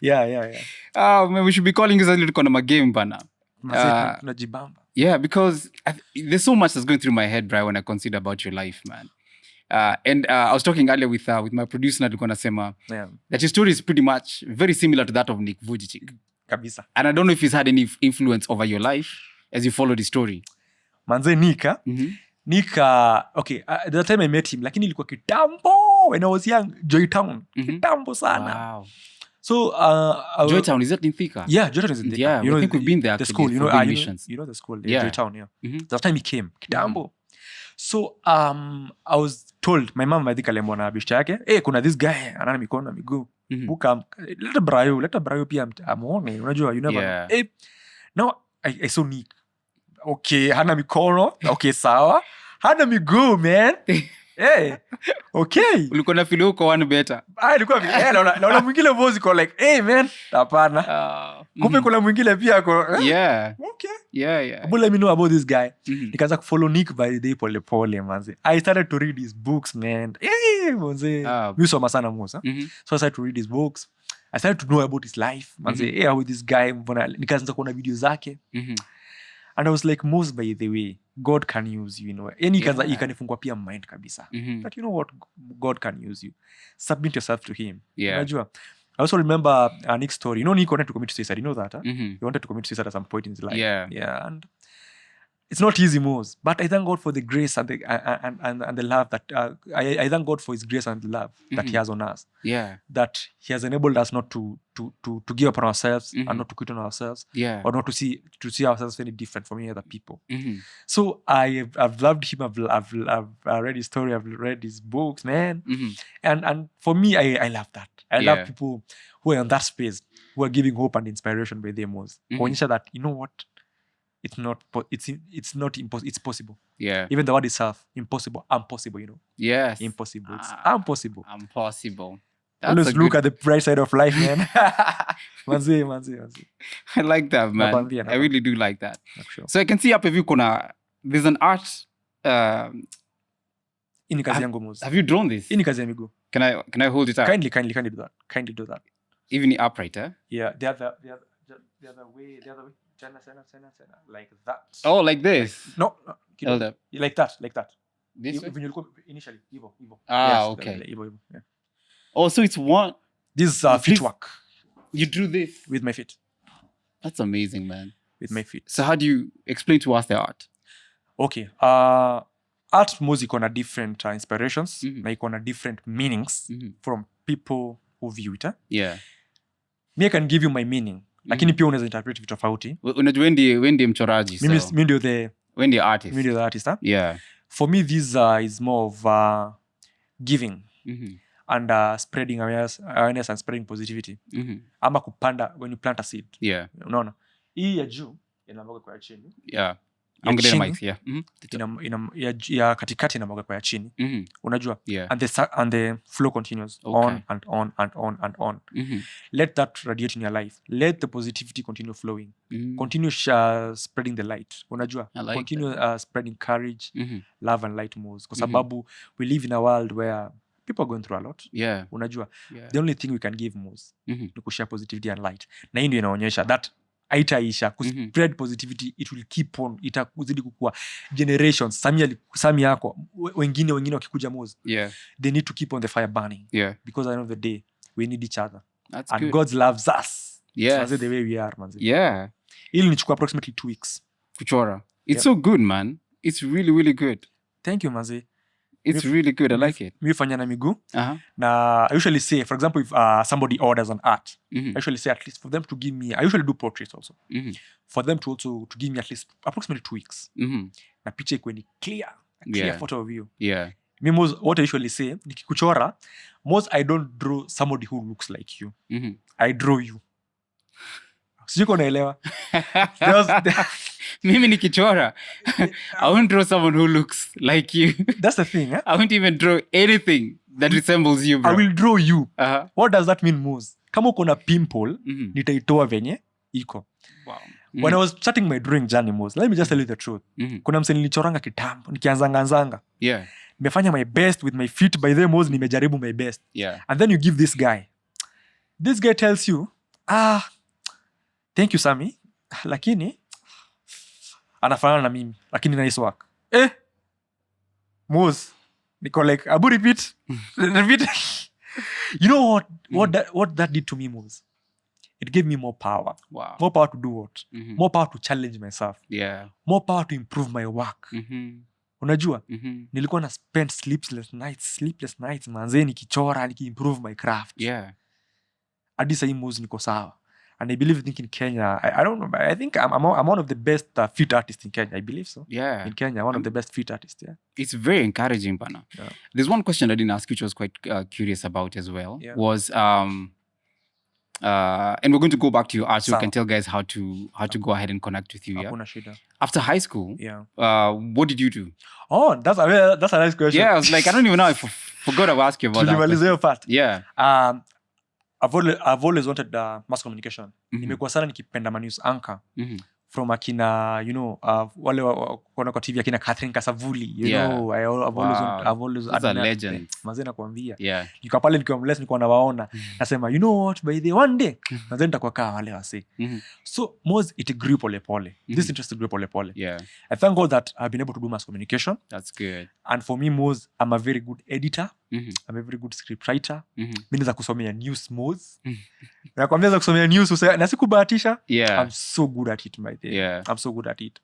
Yeah. Oh man, we should be calling this a little kind of a game bana. Tunajibamba. Yeah, because there's so much that's going through my head, bro, when I consider about your life, man. And I was talking earlier with my producer na tulikuwa nasema that your story is pretty much very similar to that of Nick Vujicic. Kabisa. And I don't know if he's had any influence over your life as you follow the story. Manze Nika, okay, the time I met him, lakini ilikuwa kitambo when I was young, Joytown. Kitambo sana. Wow. So Joytown, is that in Thika? Yeah, Joytown is in Thika. Yeah, I think we've been there. The school, you know the school, Joytown, yeah. The time he came, kitambo. So I was told, my mom I think aliambiwa na bishta yake, kuna this guy anana mikono na miguu. Buka leta Brayo pia amuone, unajua you never. Now I saw Nick. Okay, hana mikono. Okay, sawa. Hana miguu, man. Okay. Ulikuwa na feel uko one better. Ilikuwa naona mwingine voice ko like, man, hapana. Kumbe kuna mwingine pia ko. Yeah. Okay. Yeah. But let me know about this guy. Nikaanza kufollow Nick by the day pole manze. I started to read his books, man. Manze. Mimi soma sana Musa. So I started to read his books. I started to know about his life. Manze, how this guy nikaanza kuona video zake. And I was like, most by the way, God can use you, you know. Yani ikanifungua pia mind kabisa. But you know what? God can use you. Submit yourself to him. Yeah. Unajua? I also remember Nick's story. You know, Nick wanted to commit suicide. You know that? He wanted to commit suicide at some point in his life. Yeah. And it's not easy, Mose. But I thank God for the grace and the love that I thank God for His grace and love that He has on us. Yeah. That He has enabled us not to give up on ourselves and not to quit on ourselves. Yeah. Or not to see ourselves any different from any other people. So I've loved him. I've read his story. I've read his books, man. And for me, I love that. I love people who are in that space, who are giving hope and inspiration by their most. Kuonyesha that, you know what? It's not impossible. It's possible. Yeah. Even the word itself, impossible, impossible, you know. Yes. Impossible. It's impossible. Impossible. Always look at the bright side of life, man. Manzi. I like that, man. I really do like that. Sure. So I can see up if you kuna there's an art. Ini kazi yangu Mose. Have you drawn this? Ini kazi ya miguu. Can I hold it up? Kindly do that. Kindly do that. Even the upright, eh? Yeah, the other way. Chana, like that. Oh, like this? No. Hold up. Like that. This way? Initially, Evo. Ah, yes, okay. Evo, yeah. Oh, so it's one. This is feet work. You drew this? With my feet. That's amazing, man. With my feet. So how do you explain to us the art? Okay. Art music on a different inspirations, like on a different meanings from people who view it. Yeah. Me, I can give you my meaning. Lakini pia unaweza interpret vitu tofauti. Unajua wendi mchoraji. Mimi ndio the artist. Mimi ndio the artist, huh? Yeah. For me this is more of giving and spreading awareness and spreading positivity. Ama kupanda when you plant a seed. Yeah. Unaona? Hii ya juu inaanguka kwa chini. Yeah. I'm getting chini, the mic, yeah. ya katikati inamwaga kwa ya chini. Unajua? Yeah. And the flow continues on and on and on and on. Let that radiate in your life. Let the positivity continue flowing. Continue spreading the light. Unajua? I like continue spreading courage, love and light moves. Kwa sababu we live in a world where people are going through a lot. Yeah. Unajua? Yeah. The only thing we can give moves ni kushare positivity and light. Na hii ndio inaonyesha that haitaisha kuspread positivity, it will keep on, itakuzidi kukua generations. Sami yako wengine wakikuja mozi, they need to keep on the fire burning, because at the end of the day we need each other. That's and good. God loves us, yes, the way we are, manzi. Yeah, ili nichukua approximately 2 weeks kuchora. It's so good, man. It's really, really good. Thank you, manzi. It's really good. I like it. Mi fanya na miguu. Na I usually say, for example, if somebody orders an art, I usually say at least for them to give me, I usually do portraits also, for them to also to give me at least approximately 2 weeks. Na picha ikuwe ni clear photo of you. Me most, what I usually say, nikikuchora, most I don't draw somebody who looks like you. I draw you. Sijui kona elewa. Mimi nikichora, I won't draw someone who looks like you. That's the thing, eh? I won't even draw anything that resembles you, bro. I will draw you. What does that mean, Moz? Kama uko na pimple, nitaitoa venye iko. Wow. When I was starting my drawing journey, Moz, let me just tell you the truth. Kuna mse nilichoranga kitambo, nikianzanga. Yeah. Nimefanya my best with my feet, by the Moz, nimejaribu my best. Yeah. And then you give this guy. This guy tells you, thank you, Sammy, lakini anafanana na mimi, lakini nice work. Moz, niko like, abu repeat. You know what that did to me, Moz? It gave me more power. Wow. More power to do what? More power to challenge myself. Yeah. More power to improve my work. Unajua? Nilikuwa na spend sleepless nights, manze, nikichora, nikiimprove my craft. Yeah. Hadi sasa hii Moz niko sawa. And I think in Kenya, I don't know, I think I'm one of the best fit artists in Kenya. I believe so. Yeah. In Kenya, one of the best fit artists, yeah. It's very encouraging, Bana. Yeah. There's one question I didn't ask, which I was quite curious about as well. Yeah. Was, and we're going to go back to your art, so you can tell guys how to go ahead and connect with you, yeah? After high school, what did you do? Oh, that's a nice question. Yeah, I was like, I don't even know, I forgot to ask you about that. Part. Yeah. I've always wanted mass communication. Nimekuwa sana nikipenda news anchor from akina, you know, wale wako kwa TV akina Catherine Kasavuli, you know, I've always that's a legend. Mazee nakwambia. Yeah. Niko pale nikiwa mless nilikuwa nawaona. Nasema, you know what, by the one day, mazee nitakuwa kama wale wase. So, Moz, it grew pole pole. This interest grew pole pole. Yeah. I thank God that I've been able to do mass communication. That's good. And for me, Moz, I'm a very good editor. I'm a very good script writer. Mimi naweza kusomea news, Moz. Nakwambia za kusomea news na sikubahatisha. Yeah. I'm so good at it, my dear. Yeah. I'm so good at it.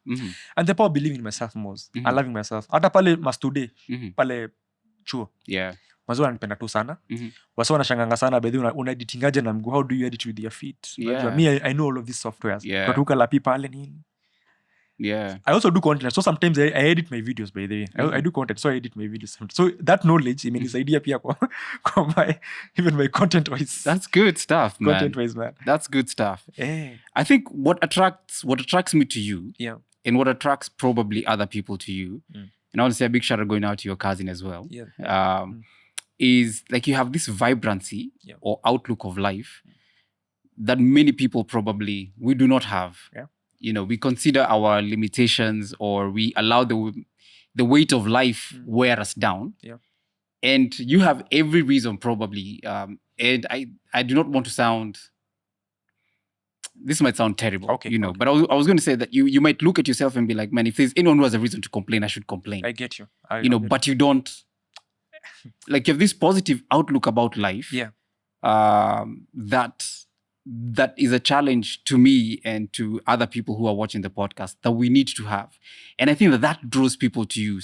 And the power of believing in myself, Moz. And loving myself. Hata pale mastude, pale chuo. Yeah. Mazo wananipenda tu sana. Wasa wanashanganga sana, bedhi unaeditingaje na mguu, how do you edit with your feet? Yeah. Me, I know all of these softwares. Yeah. Katuka lapi pale nini. Yeah. I also do content. So sometimes I edit my videos, by the way. I do content, so I edit my videos. So that knowledge imenisaidia pia kwa even my content wise. That's good stuff, man. Content wise, man. That's good stuff. I think what attracts me to you, and what attracts probably other people to you, and I want to say a big shout out going out to your cousin as well. Yeah. Is like you have this vibrancy or outlook of life that many people probably we do not have. Yeah. You know, we consider our limitations, or we allow the weight of life wear us down. Yeah. And you have every reason probably, and I do not want to sound, this might sound terrible, okay, but I was going to say that you might look at yourself and be like, man, if there's anyone who has a reason to complain, I should complain. I get you. But you don't, like you have this positive outlook about life. Yeah. That is a challenge to me and to other people who are watching the podcast that we need to have. And I think that draws people to you,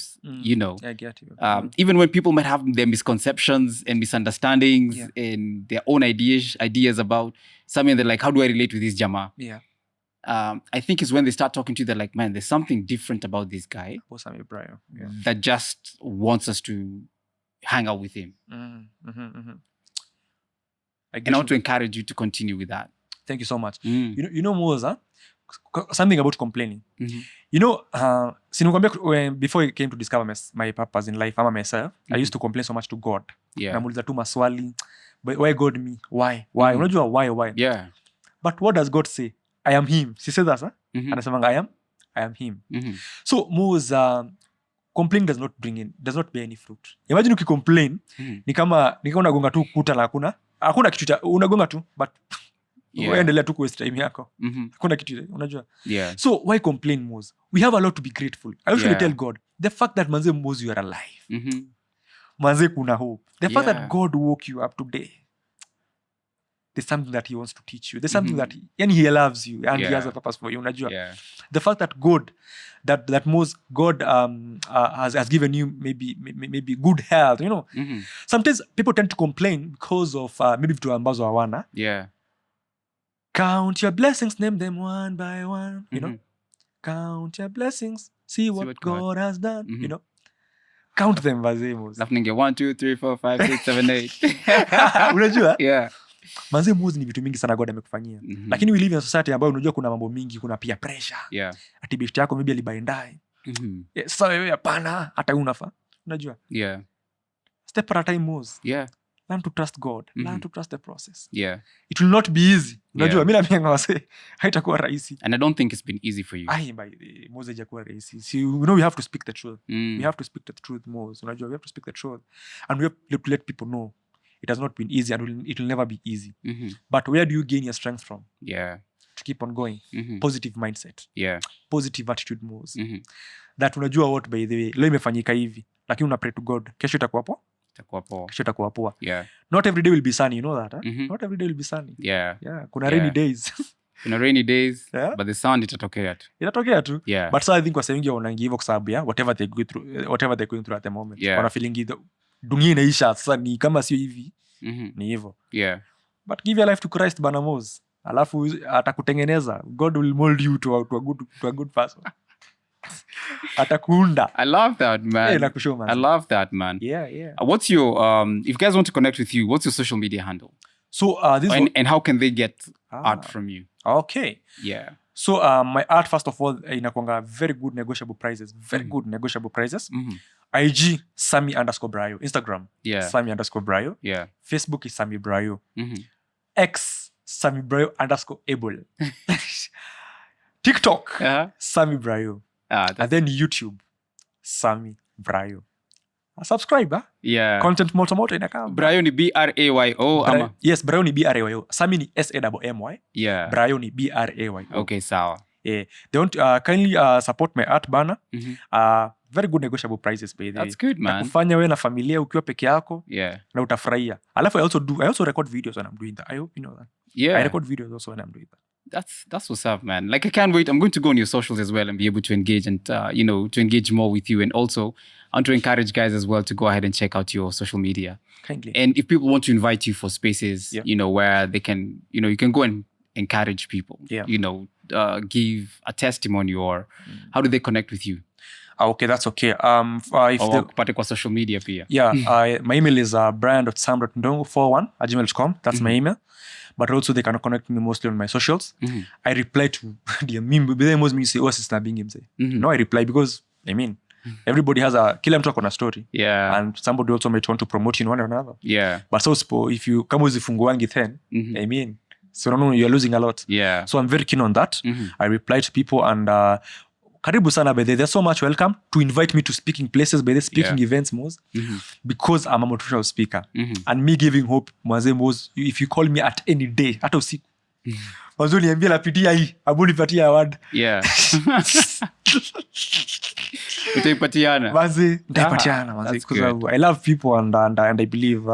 I get you. Even when people might have their misconceptions and misunderstandings and their own ideas about something, they're like, how do I relate with this Jama? Yeah. I think it's when they start talking to you, they're like, man, there's something different about this guy. Sammy Brayo. Yeah. That just wants us to hang out with him. And I want to encourage you to continue with that. Thank you so much. You know, Moza, something about complaining. You know, before I came to discover my purpose in life, ama myself, I used to complain so much to God. Namuuliza tu maswali, why God me? Why? Unajua why? Yeah. But what does God say? I am him. She says that, anasemanga I am him. So Mose, complain does not bear any fruit. Imagine ukicomplain, ni kama unagonga tu kuta la hakuna kitu unagonga tu, but endelea tu waste time yako. Hakuna kitu unajua. So why complain, Mose? We have a lot to be grateful. I usually tell God, the fact that manze Mose you are alive. Manze kuna hope. The fact that God woke you up today. There's something that he wants to teach you. There's something that he loves you and he has a purpose for you. Unajua. The fact that God has given you maybe good health, you know. Sometimes people tend to complain because of maybe vitu ambazo hawana. Count your blessings, name them one by one, you know. Count your blessings, see what God has done, you know. Count them vazemos. Alafu ninge 1 2 3 4 5 6 7 8. Unajua? Manze Mose ni vitu mingi sana God amekufanyia. Lakini we live in a society ambayo unajua kuna mambo mingi, kuna pia pressure. Ati best yako maybe alibaindai. Sasa wewe hapana, hata unafaa. Unajua? Step at a time, Mose. Learn to trust God. Learn to trust the process. It will not be easy. Unajua, mimi naambianga wase haitakuwa rahisi. And I don't think it's been easy for you. Mose hajakuwa rahisi. So, you know, we have to speak the truth. We have to speak the truth, Mose. Unajua, we have to speak the truth. And we have to let people know it has not been easy and it will never be easy. But where do you gain your strength from? To keep on going. Positive mindset. Positive attitude, Mose. That unajua what, by the way, leo imefanyika hivi, lakini una pray to God, kesho itakuwa poa. Kesho itakuwa poa. Not every day will be sunny, you know that, Not every day will be sunny. Kuna rainy days. Kuna rainy days, but the sun itatokea tu. But so I think wase wengi wanaingia hivyo kwa sababu whatever they're going through at the moment. Wana feeling dunia inaisha, sasa ni kama sio hivi. Ni hivyo. But give your life to Christ, bana Mose. Alafu atakutengeneza. God will mold you to a good person. Atakuunda. I love that, man. I love that, man. What's your if you guys want to connect with you, what's your social media handle? So and how can they get art from you? Okay. So my art, first of all, inakuanga very good negotiable prices. IG Sammy_Brayo. Instagram Sammy_Brayo. Facebook is Sammy Brayo. X Sammy Brayo_able. TikTok Sammy Brayo. And then YouTube Sammy Brayo. Subscribe, Content moto inakam. Brayo ni BRAYO. Yes, Brayo ni BRAYO. Sammy ni SAMMY. Brayo ni BRAYO. Okay, sawa. They want kindly support my art banner. Very good negotiable prices, by the way. That's good, man. Kufanya wewe na familia ukiwa peke yako na utafurahia. Alafu I also record videos when I'm doing that. I hope you know that. I record videos also when I'm doing that. That's what's up, man. Like, I can't wait. I'm going to go on your socials as well and be able to engage and to engage more with you. And also I want to encourage guys as well to go ahead and check out your social media. Kindly. And if people want to invite you for spaces, where they can, you can go and encourage people, give a testimony, or how do they connect with you? Okay, that's okay. If kwa social media pia. My email is brian.sam.ndongo41@gmail.com. That's my email. But also they can connect me mostly on my socials. I reply to the meme. Most me say, sister being him say. No, I reply because everybody has kila mtu akona story. And somebody also might want to promote in one or another. But so if you kama uzifunguangi then, so no, you're losing a lot. So I'm very keen on that. I reply to people and karibu sana by the way. They're so much welcome to invite me to speaking places, by the speaking events, Mose, because I'm a motivational speaker. And me giving hope, Mose, if you call me at any day, hata usiku. Mwanzo niambia napitia hii, abu nipatie award. Utaipatiana. Nitaipatiana, because I love people and I believe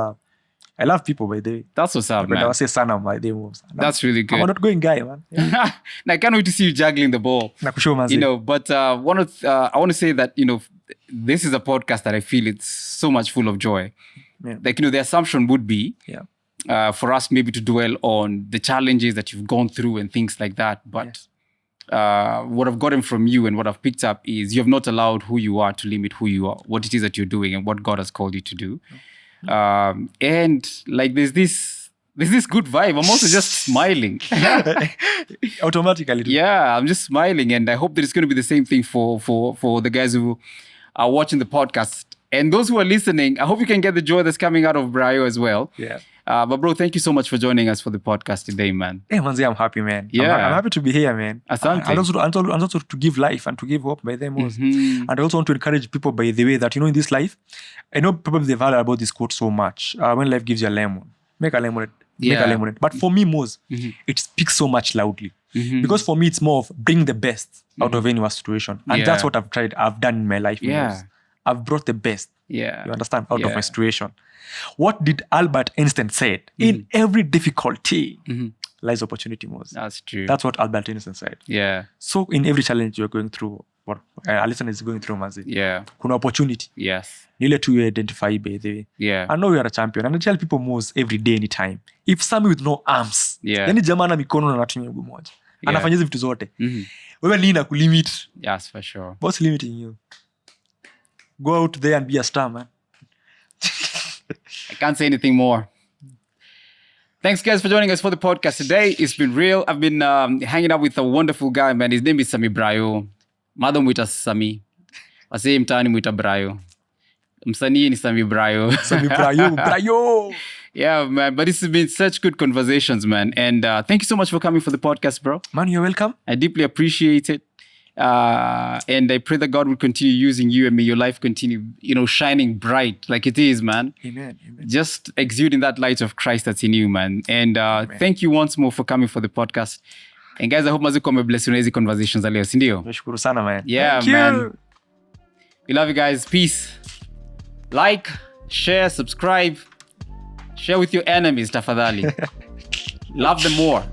I love people, by the way. That's what's up, man. I say sana by the way. That's really good. I'm not going guy, man. I can't wait to see you juggling the ball. But I want to say that, this is a podcast that I feel it's so much full of joy. Like, the assumption would be for us maybe to dwell on the challenges that you've gone through and things like that. But what I've gotten from you and what I've picked up is you have not allowed who you are to limit who you are, what it is that you're doing and what God has called you to do. And like there's this there's this good vibe. I'm also just smiling. Automatically. Yeah, I'm just smiling, and I hope that it's going to be the same thing for the guys who are watching the podcast. And those who are listening, I hope you can get the joy that's coming out of Brayo as well. Yeah. But bro, thank you so much for joining us for the podcast today, man. Hey, manzi, I'm happy, man. Yeah. I'm happy to be here, man. Asante. And also to give life and to give hope by them also. And I also want to encourage people by the way that, in this life, I know probably they've heard about this quote so much. When life gives you a lemon, make a lemonade. Make a lemonade. But for me, Mose, it speaks so much loudly. Because for me, it's more of bring the best out of any situation. And that's what I've done in my life. Mose. I've brought the best. Yeah. You understand? Out of my situation. What did Albert Einstein said? In every difficulty lies opportunity, Mose. That's true. That's what Albert Einstein said. Yeah. So in every challenge you're going through, what a listener is going through, Mazi, kuna opportunity. Yes. Nile to identify by the way. Yeah. I know you are a champion. And I tell people Mose every day, anytime. If Sammy with no arms, yani jamaa na mikono na anatumia mguu moja. Anafanya hizo vitu zote. Wewe nini na kulimit? Yes, for sure. What's limiting you? Go out there and be a star, man. I can't say anything more. Thanks, guys, for joining us for the podcast today. It's been real. I've been hanging out with a wonderful guy, man. His name is Sammy Brayo. Mother mwita Sammy. Wasee mtaani mwita Brayo. Msanii ni Sammy Brayo. Sammy Brayo, Brayo. Yeah, man. But this has been such good conversations, man. And thank you so much for coming for the podcast, bro. Man, you're welcome. I deeply appreciate it. And I pray that God will continue using you and may your life continue, shining bright like it is, man. Amen. Just exuding that light of Christ that's in you, man. And thank you once more for coming for the podcast. And guys, I hope maziko amebless you na hizi conversations za leo, si ndio? Nashukuru sana, man. Yeah, Thank man. you. We love you guys. Peace. Like, share, subscribe. Share with your enemies, tafadhali. Love them more.